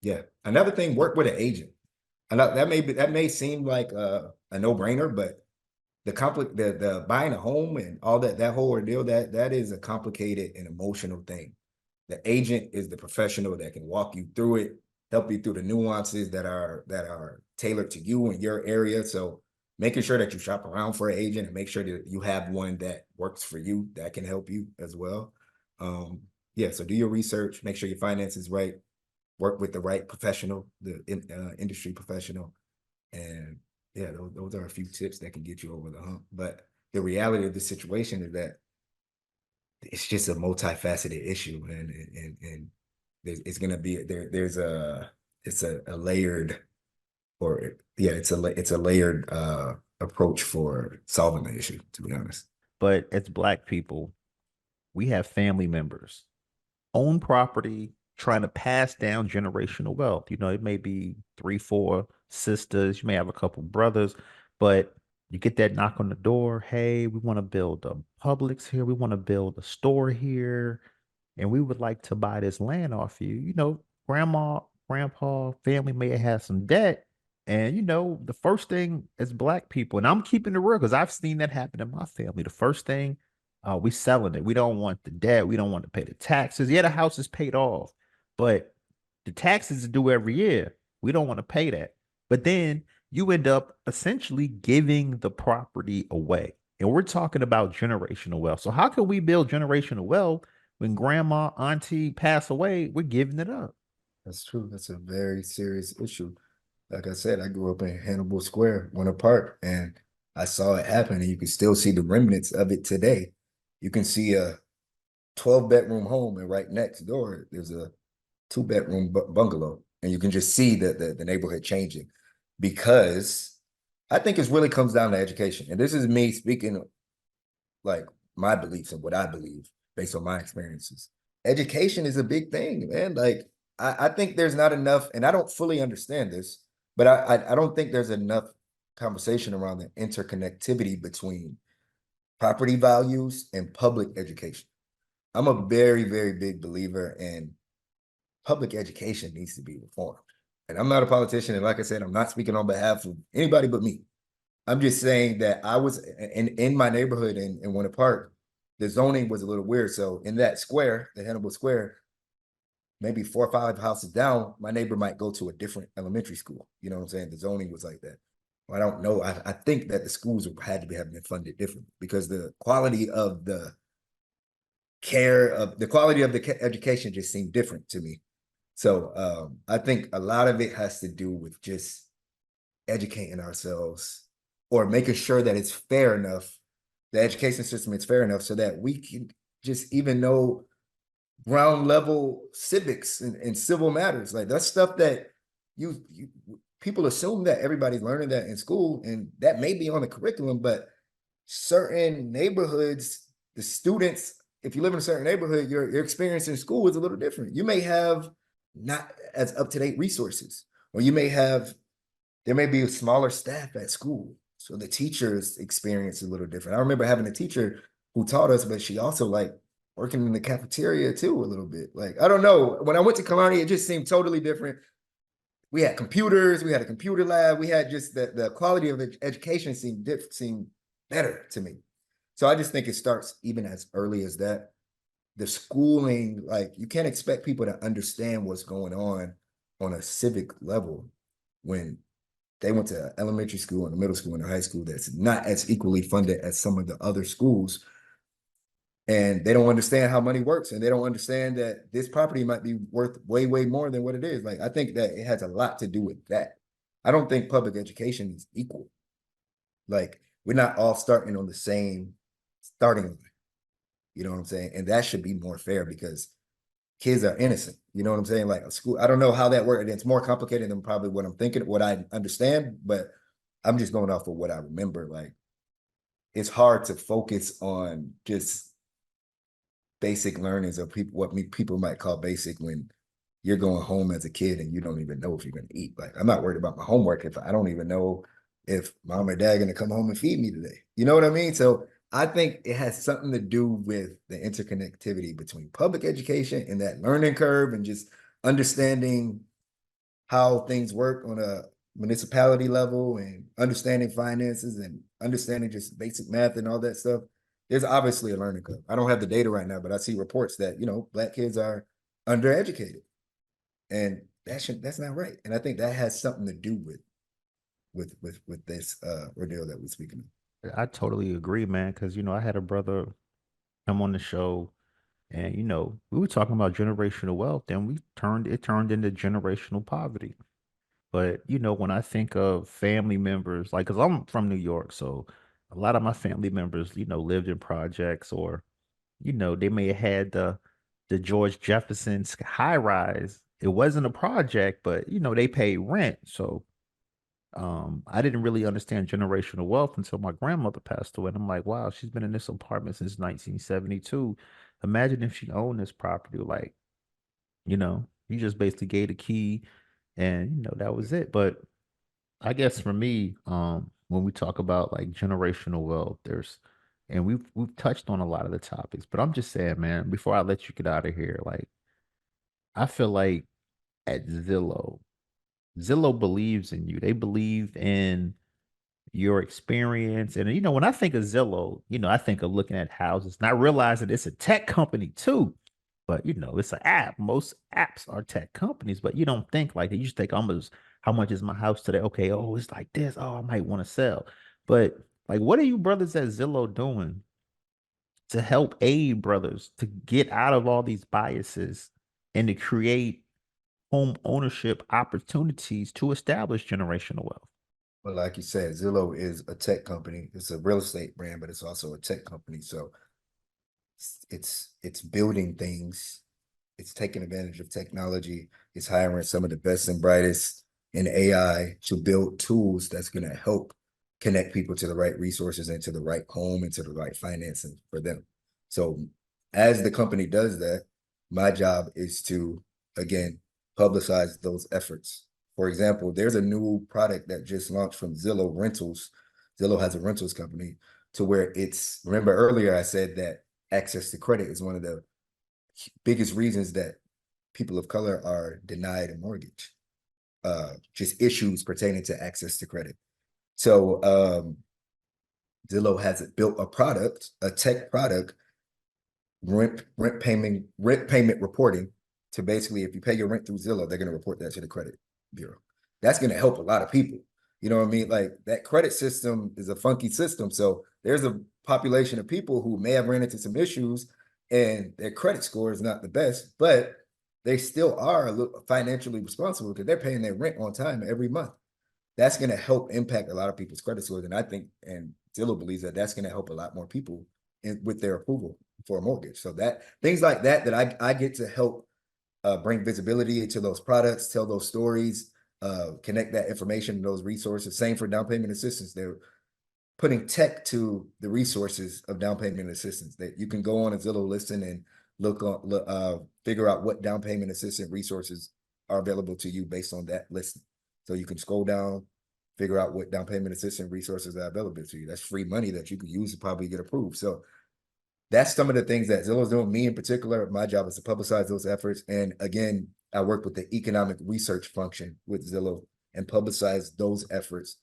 yeah. Another thing, work with an agent. I know that may seem like a no-brainer, but the buying a home and all that whole ordeal, that is a complicated and emotional thing. The agent is the professional that can walk you through it, help you through the nuances that are tailored to you and your area. So making sure that you shop around for an agent and make sure that you have one that works for you, that can help you as well. Yeah, so do your research, make sure your finances right, work with the right professional, the industry professional, and yeah, those are a few tips that can get you over the hump. But the reality of the situation is that it's just a multifaceted issue, and it's gonna be there's a it's a layered, or yeah, it's a layered approach for solving the issue, to be honest. But as Black people, we have family members own property, trying to pass down generational wealth. You know, it may be three, four sisters, you may have a couple brothers, but you get that knock on the door. Hey, we want to build a Publix here. We want to build a store here. And we would like to buy this land off you. You know, grandma, grandpa, family may have had some debt. And, you know, the first thing as Black people, and I'm keeping it real because I've seen that happen in my family. The first thing we selling it. We don't want the debt. We don't want to pay the taxes. Yeah, the house is paid off, but the taxes are due every year. We don't want to pay that. But then you end up essentially giving the property away. And we're talking about generational wealth. So how can we build generational wealth when grandma, auntie pass away? We're giving it up. That's true. That's a very serious issue. Like I said, I grew up in Hannibal Square, Winter Park, and I saw it happen, and you can still see the remnants of it today. You can see a 12-bedroom home, and right next door there's a 2-bedroom bungalow, and you can just see the neighborhood changing, because I think it really comes down to education. And this is me speaking like my beliefs and what I believe based on my experiences. Education is a big thing, man. Like I think there's not enough, and I don't fully understand this, but I don't think there's enough conversation around the interconnectivity between property values and public education. I'm a very, very big believer in public education needs to be reformed. And I'm not a politician. And like I said, I'm not speaking on behalf of anybody but me. I'm just saying that I was in my neighborhood in Winter Park, the zoning was a little weird. So in that square, the Hannibal Square, maybe 4 or 5 houses down, my neighbor might go to a different elementary school. You know what I'm saying? The zoning was like that. I don't know. I think that the schools had to be having been funded differently, because the quality of the education just seemed different to me. So I think a lot of it has to do with just educating ourselves, or making sure that it's fair enough, the education system is fair enough so that we can just even know ground level civics and civil matters. Like that's stuff that you people assume that everybody's learning that in school, and that may be on the curriculum, but certain neighborhoods, the students, if you live in a certain neighborhood, your experience in school is a little different. You may have not as up-to-date resources, or there may be a smaller staff at school. So the teacher's experience is a little different. I remember having a teacher who taught us, but she also like working in the cafeteria too a little bit. Like, I don't know. When I went to Kalani, it just seemed totally different. We had computers, we had a computer lab, we had just the quality of education seemed better to me. So I just think it starts even as early as that. The schooling, like you can't expect people to understand what's going on a civic level when they went to elementary school and middle school and high school that's not as equally funded as some of the other schools. And they don't understand how money works, and they don't understand that this property might be worth way, way more than what it is. Like, I think that it has a lot to do with that. I don't think public education is equal. Like, we're not all starting on the same starting line. You know what I'm saying? And that should be more fair, because kids are innocent. You know what I'm saying? Like a school, I don't know how that works. It's more complicated than probably what I'm thinking, what I understand, but I'm just going off of what I remember. Like, it's hard to focus on just basic learnings of what people might call basic when you're going home as a kid and you don't even know if you're going to eat. Like, I'm not worried about my homework if I don't even know if mom or dad going to come home and feed me today. You know what I mean? So I think it has something to do with the interconnectivity between public education and that learning curve and just understanding how things work on a municipality level and understanding finances and understanding just basic math and all that stuff. There's obviously a learning curve. I don't have the data right now, but I see reports that, Black kids are undereducated. And that's not right. And I think that has something to do with this ordeal that we're speaking of. I totally agree, man. Because I had a brother come on the show, and we were talking about generational wealth, and it turned into generational poverty. But when I think of family members, like, because I'm from New York, so a lot of my family members, lived in projects, or they may have had the George Jefferson's high rise. It wasn't a project, but they paid rent. So I didn't really understand generational wealth until my grandmother passed away. And I'm like, wow, she's been in this apartment since 1972. Imagine if she owned this property, like, you just basically gave the key, and that was it. But I guess for me, when we talk about like generational wealth, and we've touched on a lot of the topics, but I'm just saying, man, before I let you get out of here, like, I feel like at Zillow believes in you. They believe in your experience. And when I think of Zillow, I think of looking at houses, not realizing it's a tech company too. But it's an app. Most apps are tech companies, but you don't think like that. You just think, almost, how much is my house today? Okay, oh, it's like this. Oh, I might want to sell. But like, what are you brothers at Zillow doing to help aid brothers to get out of all these biases and to create home ownership opportunities to establish generational wealth? But like you said, Zillow is a tech company. It's a real estate brand, but it's also a tech company. So it's building things. It's taking advantage of technology. It's hiring some of the best and brightest in AI to build tools that's going to help connect people to the right resources and to the right home and to the right financing for them. So as the company does that, my job is to, again, publicize those efforts. For example, there's a new product that just launched from Zillow Rentals. Zillow has a rentals company to where remember earlier I said that access to credit is one of the biggest reasons that people of color are denied a mortgage, just issues pertaining to access to credit. So Zillow has built a tech product, rent payment reporting, to basically, if you pay your rent through Zillow, they're going to report that to the credit bureau. That's going to help a lot of people. You know what I mean? Like, that credit system is a funky system. So there's a population of people who may have ran into some issues and their credit score is not the best, but they still are a little financially responsible because they're paying their rent on time every month. That's going to help impact a lot of people's credit scores. And I think, and Zillow believes that that's going to help a lot more people with their approval for a mortgage. So that things like that I get to help bring visibility to those products, tell those stories, connect that information to those resources. Same for down payment assistance. They're putting tech to the resources of down payment assistance, that you can go on a Zillow listing and figure out what down payment assistance resources are available to you based on that listing. So you can scroll down, figure out what down payment assistance resources are available to you. That's free money that you can use to probably get approved. So that's some of the things that Zillow's doing. Me in particular, my job is to publicize those efforts. And again, I work with the economic research function with Zillow and publicize those efforts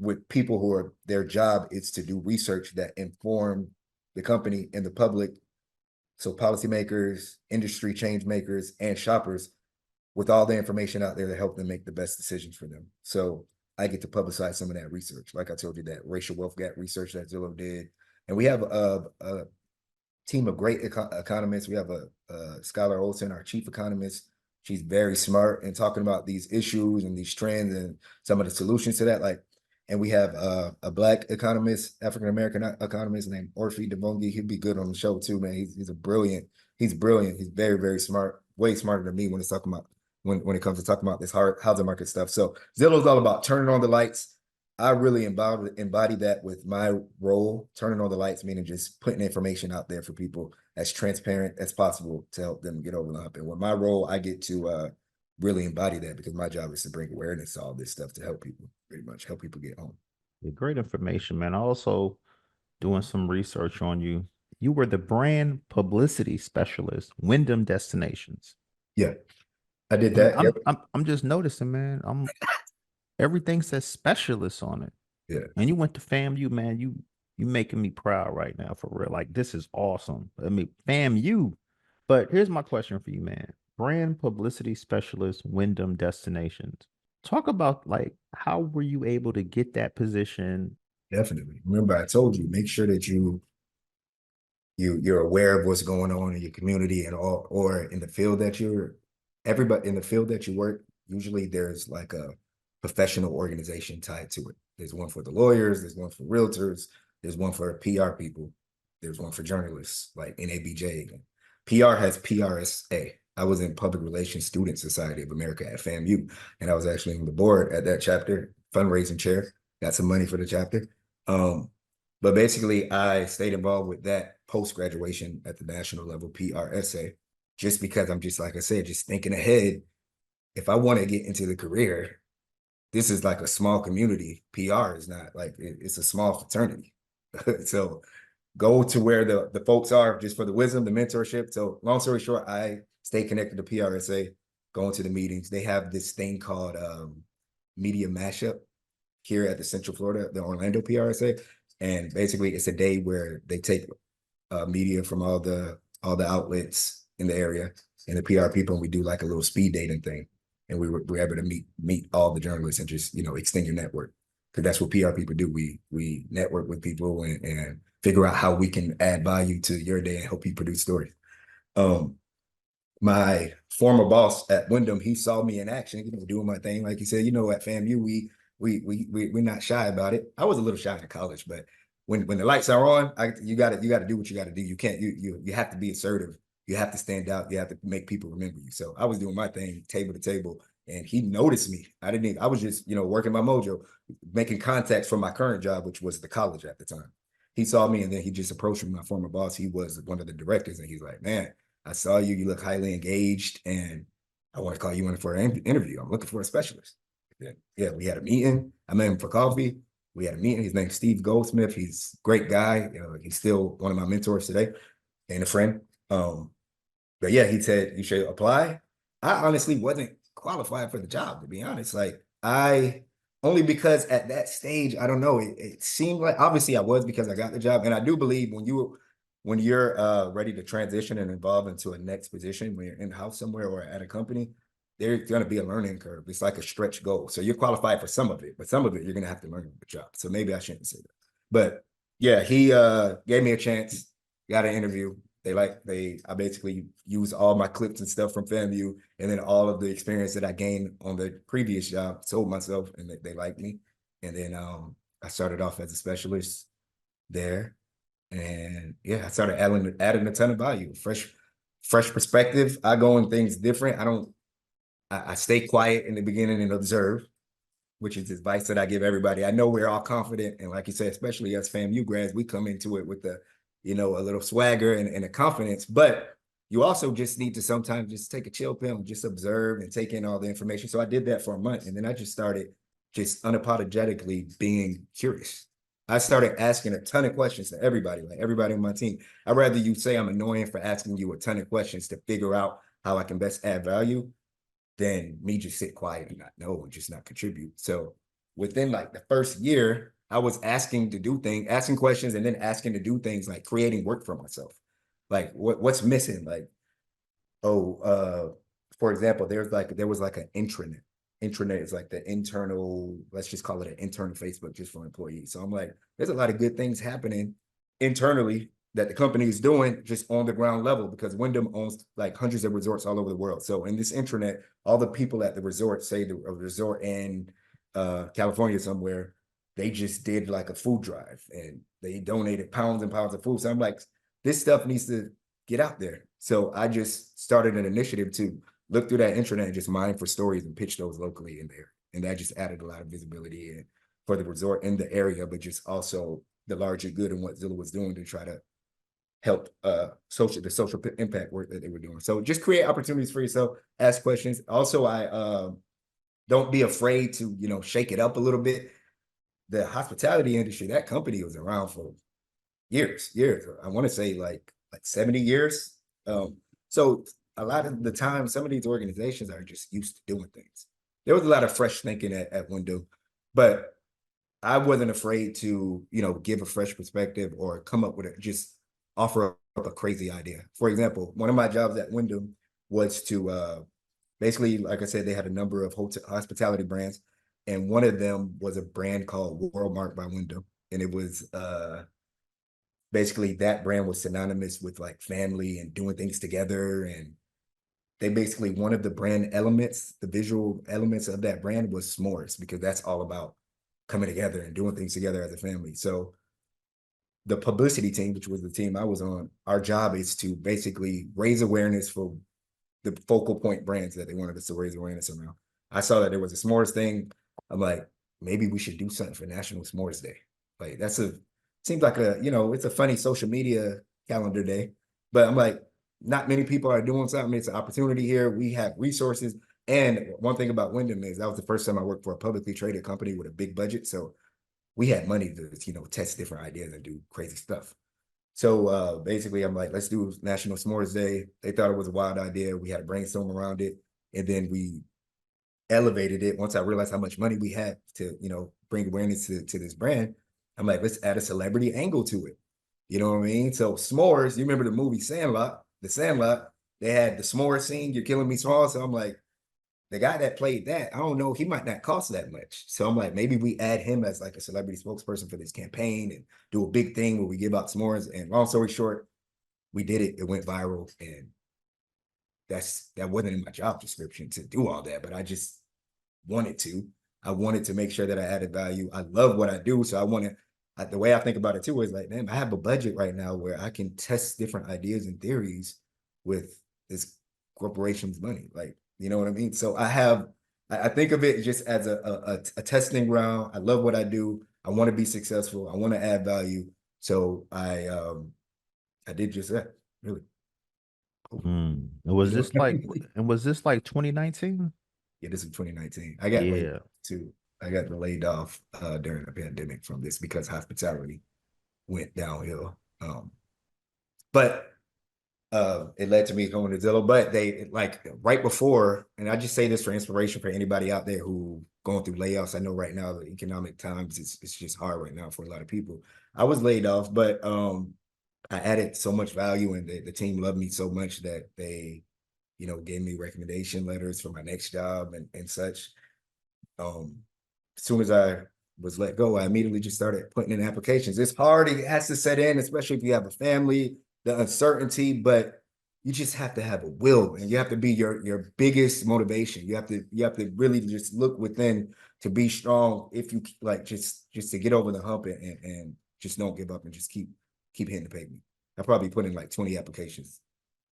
with people who their job is to do research that inform the company and the public. So policymakers, industry change makers, and shoppers, with all the information out there to help them make the best decisions for them. So I get to publicize some of that research. Like I told you, that racial wealth gap research that Zillow did. And we have a team of great economists. We have a Skylar Olson, our chief economist. She's very smart in talking about these issues and these trends and some of the solutions to that. And we have a Black economist, African-American economist named Orphe Devongi. He'd be good on the show too, man. He's brilliant. He's very, very smart, way smarter than me when it's talking about when it comes to talking about this housing market stuff. So Zillow's all about turning on the lights. I really embody that with my role. Turning on the lights, meaning just putting information out there for people as transparent as possible to help them get over the hump. And with my role, I get to really embody that, because my job is to bring awareness to all this stuff to help people, pretty much help people get home. Great information, man. I also doing some research on you. You were the brand publicity specialist, Wyndham Destinations. Yeah, I did I'm that. I'm Yep. I'm, I'm just noticing, man. Everything says specialist on it. Yeah, And you went to FAMU, man. You making me proud right now for real. Like this is awesome. I mean, FAMU. But here's my question for you, man. Brand publicity specialist, Wyndham Destinations. Talk about like how were you able to get that position? definitely. Remember, I told you, make sure that you're aware of what's going on in your community and all, or in the field that you're, everybody in the field that you work, usually there's like a professional organization tied to it. There's one for the lawyers, there's one for realtors, there's one for PR people, there's one for journalists, like NABJ. PR has PRSA. I was in Public Relations Student Society of America at FAMU, and I was actually on the board at that chapter, fundraising chair, got some money for the chapter. But basically, I stayed involved with that post-graduation at the national level, PRSA, just because I'm just, like I said, just thinking ahead. If I want to get into the career, this is like a small community. PR is not like, it's a small fraternity. So go to where the folks are just for the wisdom, the mentorship. So long story short, I stay connected to PRSA, going to the meetings. They have this thing called Media Mashup here at the Central Florida, the Orlando PRSA. And basically it's a day where they take media from all the outlets in the area and the PR people, and we do like a little speed dating thing. And we're able to meet all the journalists and just, extend your network. Because that's what PR people do. We network with people and figure out how we can add value to your day and help you produce stories. My former boss at Wyndham, he saw me in action, doing my thing. Like he said, at FAMU, we're not shy about it. I was a little shy in college, but when the lights are on, you got to do what you got to do. You can't you have to be assertive. You have to stand out. You have to make people remember you. So I was doing my thing, table to table, and he noticed me. I was just working my mojo, making contacts for my current job, which was the college at the time. He saw me, and then he just approached me. My former boss, he was one of the directors, and he's like, "Man, I saw you. You look highly engaged, and I want to call you in for an interview. I'm looking for a specialist." Yeah, we had a meeting. I met him for coffee. We had a meeting. His name's Steve Goldsmith. He's a great guy. He's still one of my mentors today and a friend. But yeah, he said, you should apply. I honestly wasn't qualified for the job, to be honest. Like only because at that stage, I don't know, it seemed like, obviously I was, because I got the job. And I do believe when you're ready to transition and evolve into a next position, when you're in-house somewhere or at a company, there's going to be a learning curve. It's like a stretch goal. So you're qualified for some of it, but some of it you're going to have to learn on the job. So maybe I shouldn't say that. But yeah, he gave me a chance, got an interview. I basically used all my clips and stuff from FAMU, and then all of the experience that I gained on the previous job, sold myself, and they liked me. And then I started off as a specialist there. And yeah, I started adding a ton of value, fresh perspective. I go in things different. I stay quiet in the beginning and observe, which is advice that I give everybody. I know we're all confident, and like you said, especially as FAMU grads, we come into it with a little swagger and a confidence, but you also just need to sometimes just take a chill pill and just observe and take in all the information. So I did that for a month, and then I just started just unapologetically being curious. I started asking a ton of questions to everybody, like everybody on my team. I'd rather you say I'm annoying for asking you a ton of questions to figure out how I can best add value than me just sit quiet and not know and just not contribute. So within like the first year, I was asking questions, and then asking to do things like creating work for myself. Like what's missing? Like, for example, there was like an intranet. Intranet is like the internal, let's just call it an internal Facebook just for employees. So I'm like, there's a lot of good things happening internally that the company is doing just on the ground level, because Wyndham owns like hundreds of resorts all over the world. So in this intranet, all the people at the resort, say a resort in California somewhere, they just did like a food drive and they donated pounds and pounds of food. So I'm like, this stuff needs to get out there. So I just started an initiative to look through that intranet and just mine for stories and pitch those locally in there. And that just added a lot of visibility and for the resort in the area, but just also the larger good and what Zillow was doing to try to help the social impact work that they were doing. So just create opportunities for yourself, ask questions. Also, I don't be afraid to, shake it up a little bit. The hospitality industry, that company was around for years. I want to say like 70 years. So a lot of the time, some of these organizations are just used to doing things. There was a lot of fresh thinking at Wyndham, but I wasn't afraid to, give a fresh perspective or come up with just offer up a crazy idea. For example, one of my jobs at Wyndham was to basically, like I said, they had a number of hospitality brands, and one of them was a brand called Worldmark by Wyndham, and it was basically that brand was synonymous with like family and doing things together. And they basically, one of the brand elements, the visual elements of that brand was s'mores, because that's all about coming together and doing things together as a family. So the publicity team, which was the team I was on, our job is to basically raise awareness for the focal point brands that they wanted us to raise awareness around. I saw that there was a s'mores thing. I'm like, maybe we should do something for National S'mores Day. Like seems like it's a funny social media calendar day, but I'm like, not many people are doing something. It's an opportunity here. We have resources. And one thing about Wyndham is that was the first time I worked for a publicly traded company with a big budget. So we had money to, test different ideas and do crazy stuff. So basically, I'm like, let's do National S'mores Day. They thought it was a wild idea. We had a brainstorm around it. And then we elevated it. Once I realized how much money we had to, bring awareness to this brand, I'm like, let's add a celebrity angle to it. You know what I mean? So s'mores, you remember the movie The Sandlot, they had the s'mores scene, You're Killing Me Small. So I'm like, the guy that played that, I don't know, he might not cost that much. So I'm like, maybe we add him as like a celebrity spokesperson for this campaign and do a big thing where we give out s'mores. And long story short, we did it. It went viral. And that wasn't in my job description to do all that, but I just wanted to. I wanted to make sure that I added value. I love what I do. So the way I think about it too is like, damn, I have a budget right now where I can test different ideas and theories with this corporation's money. Like, you know what I mean? So I think of it just as a testing ground. I love what I do. I want to be successful. I want to add value. So I did just that, really. And was this like 2019? Yeah, this is 2019. I Yeah. got laid off during the pandemic from this because hospitality went downhill. But it led to me going to Zillow. But they like right before, and I just say this for inspiration for anybody out there who going through layoffs. I know right now the economic times it's just hard right now for a lot of people. I was laid off, but I added so much value, and the team loved me so much that they, gave me recommendation letters for my next job and such. As soon as I was let go, I immediately just started putting in applications. It's hard. It has to set in, especially if you have a family, the uncertainty, but you just have to have a will, and you have to be your biggest motivation. You have to really just look within to be strong. If you like, just to get over the hump and just don't give up and just keep hitting the pavement. I probably put in like 20 applications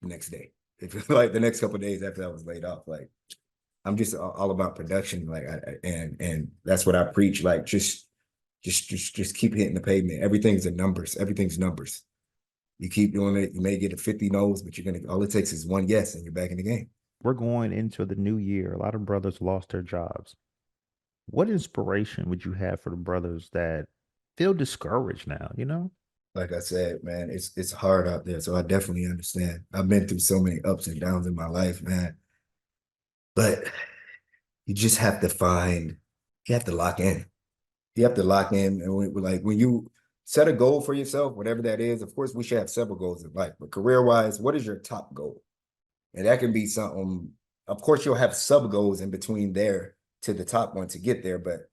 the next day. If like the next couple of days after I was laid off, like I'm just all about production, like and that's what I preach. Like just keep hitting the pavement. Everything's numbers. Everything's numbers. You keep doing it. You may get a 50 no's, but all it takes is one yes, and you're back in the game. We're going into the new year. A lot of brothers lost their jobs. What inspiration would you have for the brothers that feel discouraged now? Like I said, man, it's hard out there. So I definitely understand. I've been through so many ups and downs in my life, man. But you just have to you have to lock in. You have to lock in. And when you set a goal for yourself, whatever that is, of course, we should have several goals in life. But career-wise, what is your top goal? And that can be something, of course, you'll have sub goals in between there to the top one to get there, but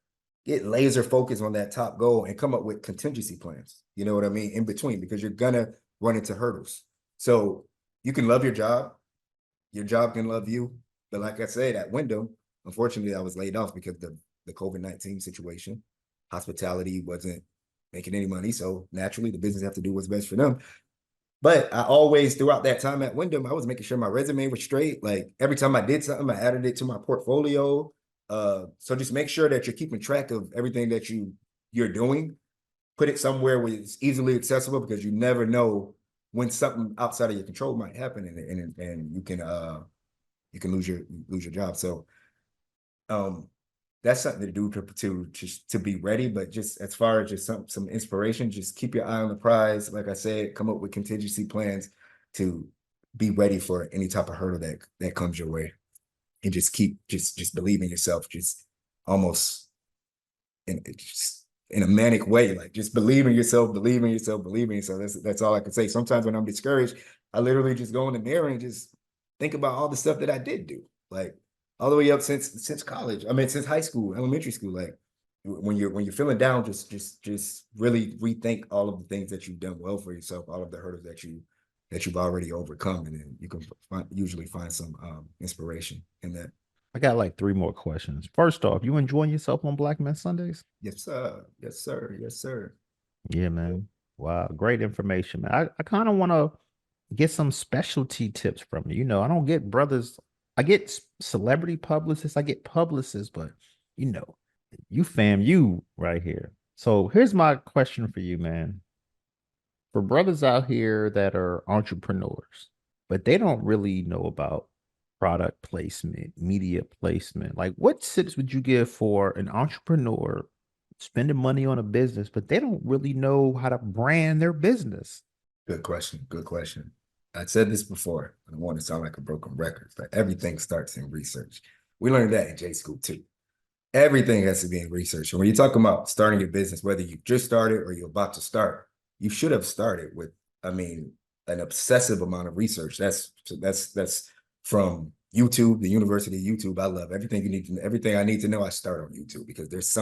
get laser focused on that top goal and come up with contingency plans. You know what I mean? In between, because you're gonna run into hurdles. So you can love your job can love you. But like I said, at Wyndham, unfortunately, I was laid off because of the COVID-19 situation. Hospitality wasn't making any money. So naturally, the business have to do what's best for them. But I always, throughout that time at Wyndham, I was making sure my resume was straight. Like every time I did something, I added it to my portfolio. So just make sure that you're keeping track of everything that you're doing. Put it somewhere where it's easily accessible, because you never know when something outside of your control might happen, and you can lose your job. So that's something to do to just to be ready. But just as far as just some inspiration, just keep your eye on the prize. Like I said, come up with contingency plans to be ready for any type of hurdle that comes your way, and just keep just believe in yourself. Just almost just in a manic way, like just believe in yourself, believe in yourself, believe in yourself. That's all I can say. Sometimes when I'm discouraged, I literally just go in the mirror and just think about all the stuff that I did do, like all the way up since college. I mean, since high school, elementary school. Like when you're feeling down, just really rethink all of the things that you've done well for yourself, all of the hurdles that you've already overcome, and then you can usually find some inspiration in that. I got like 3 more questions. First off, you enjoying yourself on Black Men Sundays? Yes, sir. Yes, sir. Yes, sir. Yeah, man. Wow, great information, man. I kind of want to get some specialty tips from you. You know, I don't get brothers. I get celebrity publicists. I get publicists, but you know, you right here. So here's my question for you, man. For brothers out here that are entrepreneurs, but they don't really know about product placement, media placement, like what tips would you give for an entrepreneur spending money on a business, but they don't really know how to brand their business? Good question. Good question. I said this before. I don't want to sound like a broken record, but everything starts in research. We learned that in J school too. Everything has to be in research. And when you're talking about starting your business, whether you just started or you're about to start, you should have started with, I mean, an obsessive amount of research. That's from YouTube, the University of YouTube. I love everything you need to know. Everything I need to know, I start on YouTube because there's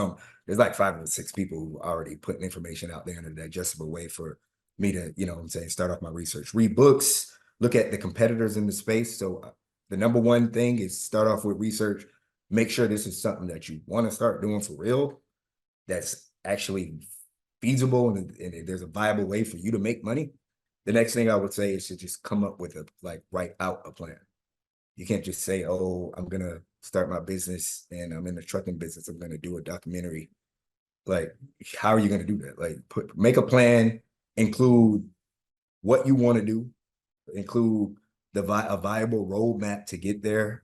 like 5 or 6 people who already putting information out there in a digestible way for me to, you know what I'm saying, start off my research. Read books, look at the competitors in the space. So the number one thing is start off with research. Make sure this is something that you want to start doing for real, that's actually feasible, and there's a viable way for you to make money. The next thing I would say is to just come up with write out a plan. You can't just say, oh, I'm going to start my business and I'm in the trucking business. I'm going to do a documentary. Like, how are you going to do that? Like, make a plan, include what you want to do, include a viable roadmap to get there.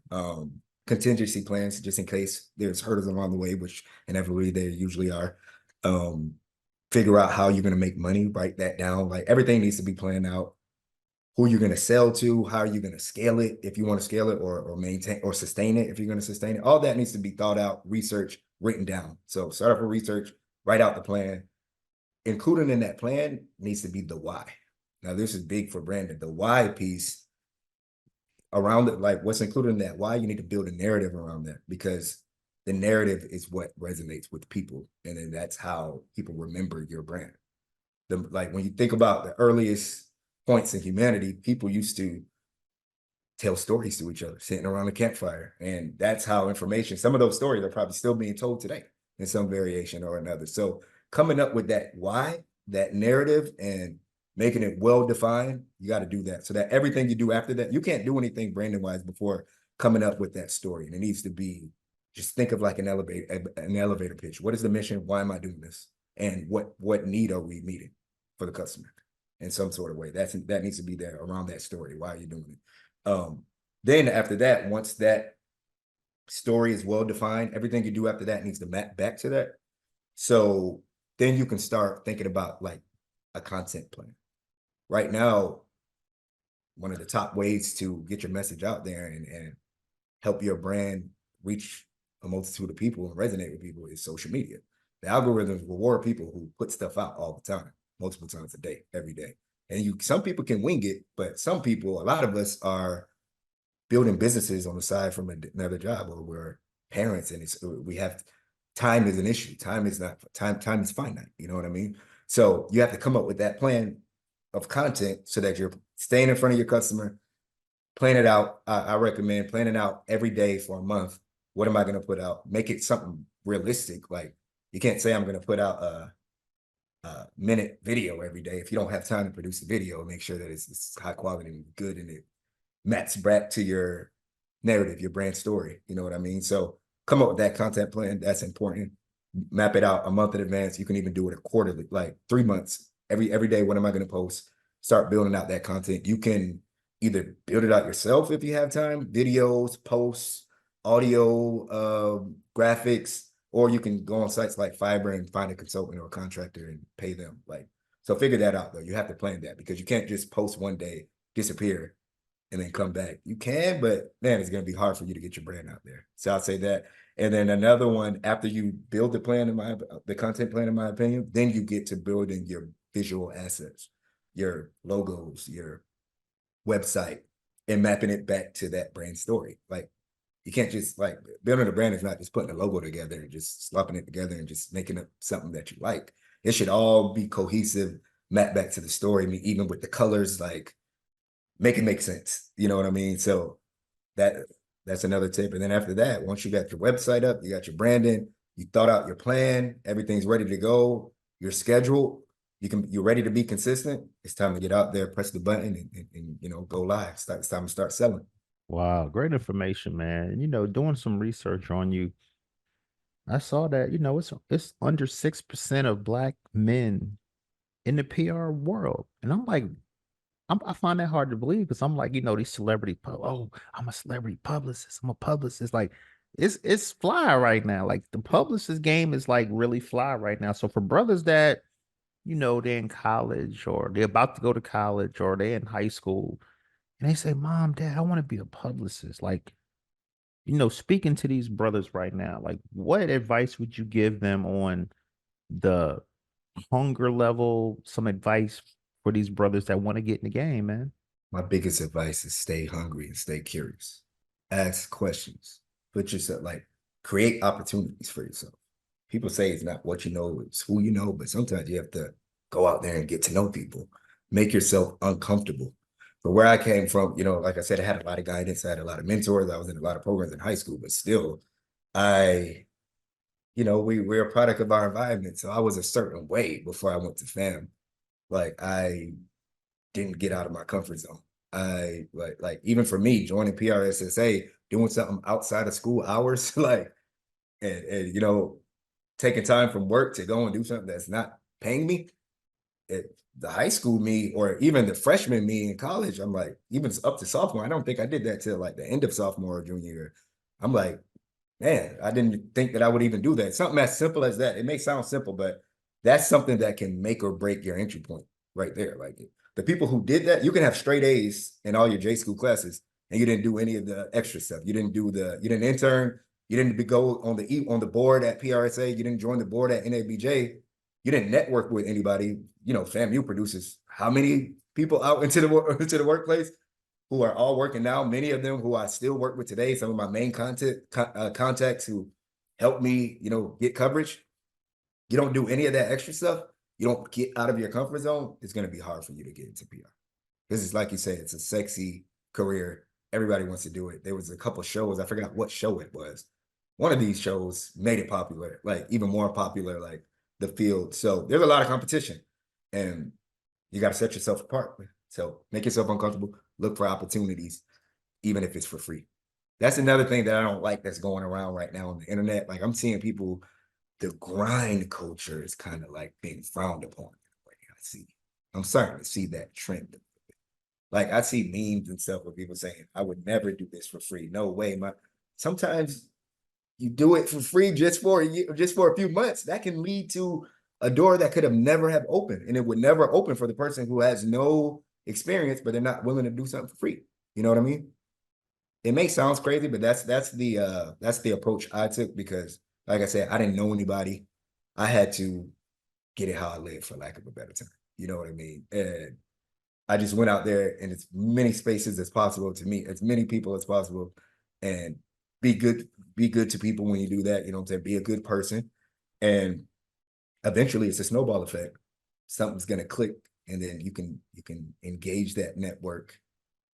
Contingency plans just in case there's hurdles along the way, which inevitably there usually are. Figure out how you're going to make money, write that down. Like everything needs to be planned out. Who you're going to sell to, how are you going to scale it if you want to scale it, or maintain or sustain it if you're going to sustain it. All that needs to be thought out, research, written down. So start off with research, write out the plan. Included in that plan needs to be the why. Now this is big for Brandon. The why piece around it, like what's included in that why, you need to build a narrative around that, because the narrative is what resonates with people, and then that's how people remember your brand. Like when you think about the earliest points in humanity, people used to tell stories to each other sitting around a campfire, and that's how information, some of those stories are probably still being told today in some variation or another. So coming up with that why, that narrative, and making it well defined, you got to do that, so that everything you do after that, you can't do anything branding wise before coming up with that story. And it needs to be, just think of like an elevator pitch. What is the mission? Why am I doing this? And what need are we meeting for the customer in some sort of way? That needs to be there around that story. Why are you doing it? Then after that, once that story is well defined, everything you do after that needs to map back to that. So then you can start thinking about like a content plan. Right now, one of the top ways to get your message out there and help your brand reach a multitude of people and resonate with people is social media. The algorithms reward people who put stuff out all the time, multiple times a day, every day. And some people can wing it, but some people, a lot of us are building businesses on the side from another job, or we're parents, and we have, time is an issue. Time is finite. You know what I mean? So you have to come up with that plan of content so that you're staying in front of your customer. Plan it out. I recommend planning out every day for a month. What am I going to put out? Make it something realistic. Like you can't say I'm going to put out a minute video every day if you don't have time to produce a video. Make sure that it's high quality and good, and it maps back to your narrative, your brand story. You know what I mean? So come up with that content plan. That's important. Map it out a month in advance. You can even do it quarterly, like 3 months. Every day, what am I going to post? Start building out that content. You can either build it out yourself if you have time, videos, posts, audio graphics, or you can go on sites like Fiverr and find a consultant or a contractor and pay them. Like, so figure that out though. You have to plan that because you can't just post one day, disappear, and then come back. You can, but man, it's going to be hard for you to get your brand out there. So I'll say that. And then another one, after you build the content plan, in my opinion, then you get to building your visual assets, your logos, your website, and mapping it back to that brand story. Like, you can't just, like, building a brand is not just putting a logo together and just slopping it together and just making up something that you like. It should all be cohesive, map back to the story. I mean, even with the colors, like, make it make sense. You know what I mean? So that's another tip. And then after that, once you got your website up, you got your branding, you thought out your plan, everything's ready to go, you're scheduled, you're ready to be consistent. It's time to get out there, press the button, and you know, go live. It's time to start selling. Wow, great information, man. And, doing some research on you, I saw that, it's under 6% of black men in the PR world. And I'm like, I find that hard to believe because I'm like, these oh, I'm a celebrity publicist. I'm a publicist. Like, it's fly right now. Like, the publicist game is like really fly right now. So for brothers that, they're in college or they're about to go to college or they're in high school and they say, Mom, Dad, I want to be a publicist. Like, speaking to these brothers right now, like, what advice would you give them on the hunger level, some advice for these brothers that want to get in the game, man? My biggest advice is stay hungry and stay curious. Ask questions. Put yourself, like, create opportunities for yourself. People say it's not what you know, it's who you know, but sometimes you have to go out there and get to know people. Make yourself uncomfortable. But where I came from, like I said, I had a lot of guidance, I had a lot of mentors, I was in a lot of programs in high school, but still, we're a product of our environment. So I was a certain way before I went to FAM. Like, I didn't get out of my comfort zone. I like even for me, joining PRSSA, doing something outside of school hours, like, and taking time from work to go and do something that's not paying me. The high school me, or even the freshman me in college, I'm like, even up to sophomore, I don't think I did that till like the end of sophomore or junior year. I'm like, man, I didn't think that I would even do that. Something as simple as that. It may sound simple, but that's something that can make or break your entry point right there. Like, the people who did that, you can have straight A's in all your J school classes, and you didn't do any of the extra stuff. You didn't intern. You didn't go on the board at PRSA. You didn't join the board at NABJ. You didn't network with anybody. FAMU produces how many people out into the workplace who are all working now. Many of them who I still work with today. Some of my main contacts who helped me, get coverage. You don't do any of that extra stuff. You don't get out of your comfort zone. It's going to be hard for you to get into PR. This is, like you say, it's a sexy career. Everybody wants to do it. There was a couple shows. I forgot what show it was. One of these shows made it popular, like even more popular, like the field. So there's a lot of competition, and you got to set yourself apart. So make yourself uncomfortable. Look for opportunities, even if it's for free. That's another thing that I don't like that's going around right now on the internet. Like, I'm seeing people, the grind culture is kind of like being frowned upon. I'm starting to see that trend. Like, I see memes and stuff where people saying, I would never do this for free. No way. Sometimes you do it for free just for a few months. That can lead to a door that could have never have opened. And it would never open for the person who has no experience, but they're not willing to do something for free. You know what I mean? It may sound crazy, but that's the approach I took, because, like I said, I didn't know anybody. I had to get it how I live, for lack of a better term. You know what I mean? And I just went out there in as many spaces as possible to meet as many people as possible, and be good to people when you do that. You know what I'm saying? Be a good person. And eventually it's a snowball effect. Something's gonna click, and then you can engage that network,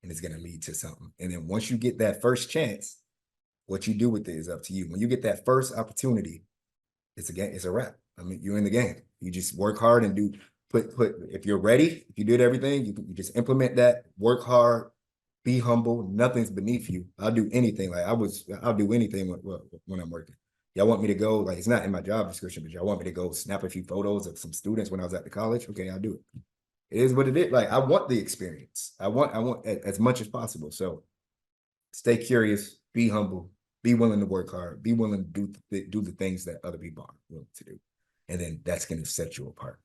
and it's gonna lead to something. And then once you get that first chance, what you do with it is up to you. When you get that first opportunity, it's a wrap. I mean, you're in the game. You just work hard and if you're ready, if you did everything, you just implement that, work hard, be humble. Nothing's beneath you. I'll do anything. I'll do anything when I'm working. Y'all want me to go, like, it's not in my job description, but y'all want me to go snap a few photos of some students when I was at the college. Okay, I'll do it. It is what it is. Like, I want the experience. I want as much as possible. So stay curious, be humble, Be willing to work hard. Be willing to do the things that other people aren't willing to do. And then that's going to set you apart.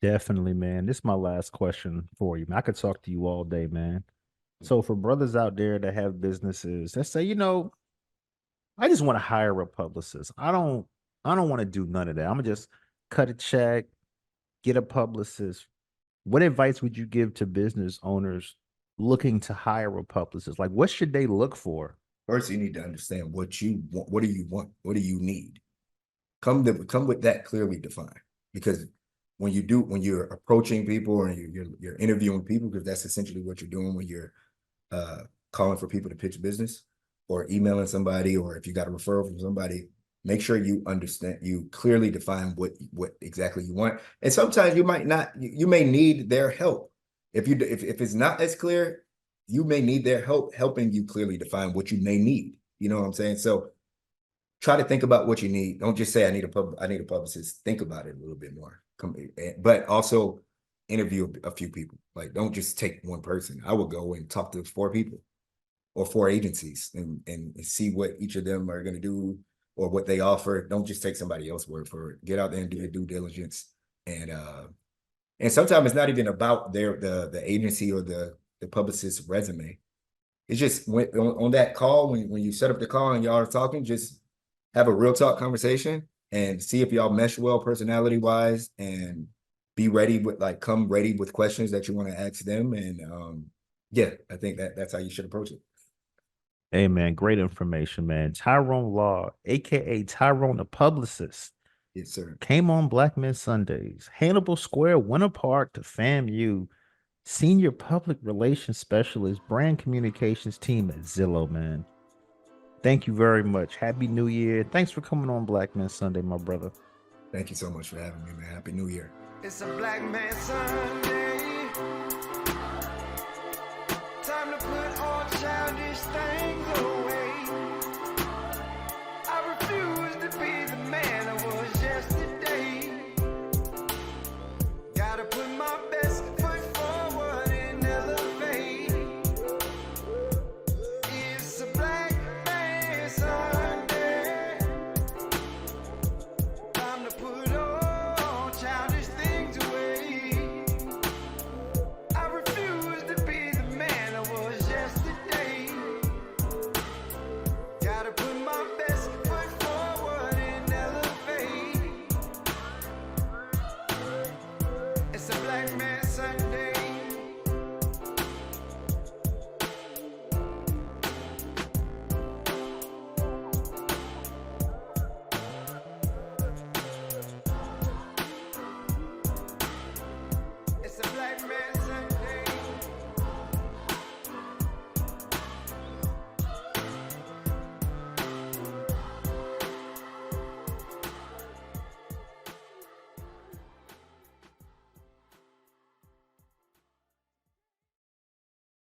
Definitely, man. This is my last question for you. I could talk to you all day, man. So for brothers out there that have businesses that say, I just want to hire a publicist. I don't want to do none of that. I'm gonna just cut a check, get a publicist. What advice would you give to business owners looking to hire a publicist? Like, what should they look for? First, you need to understand what you want. What do you want? What do you need? Come with that clearly defined. Because when you're approaching people or you're interviewing people, because that's essentially what you're doing when you're calling for people to pitch business or emailing somebody, or if you got a referral from somebody, make sure you understand, you clearly define what exactly you want. And sometimes you might not, you may need their help. If it's not as clear, you may need their help helping you clearly define what you may need. You know what I'm saying? So try to think about what you need. Don't just say I need a publicist. Think about it a little bit more. But also interview a few people. Like, don't just take one person. I would go and talk to 4 people or 4 agencies and see what each of them are going to do or what they offer. Don't just take somebody else's word for it. Get out there and do your due diligence. And sometimes it's not even about the agency or the publicist's resume. It's just on that call, when you set up the call and y'all are talking, just have a real talk conversation and see if y'all mesh well personality wise, and be ready come ready with questions that you want to ask them. And yeah, I think that's how you should approach it. Hey, man, great information, man. Tyrone Law, aka Tyrone the publicist, Yes, sir. came on Black Men Sundays. Hannibal Square, Winter Park to FAMU, senior public relations specialist, brand communications team at Zillow, man. Thank you very much. Happy New Year. Thanks for coming on Black Men Sunday, my brother. Thank you so much for having me, man. Happy New Year. It's a Black Man Sunday. Time to put all childish things away.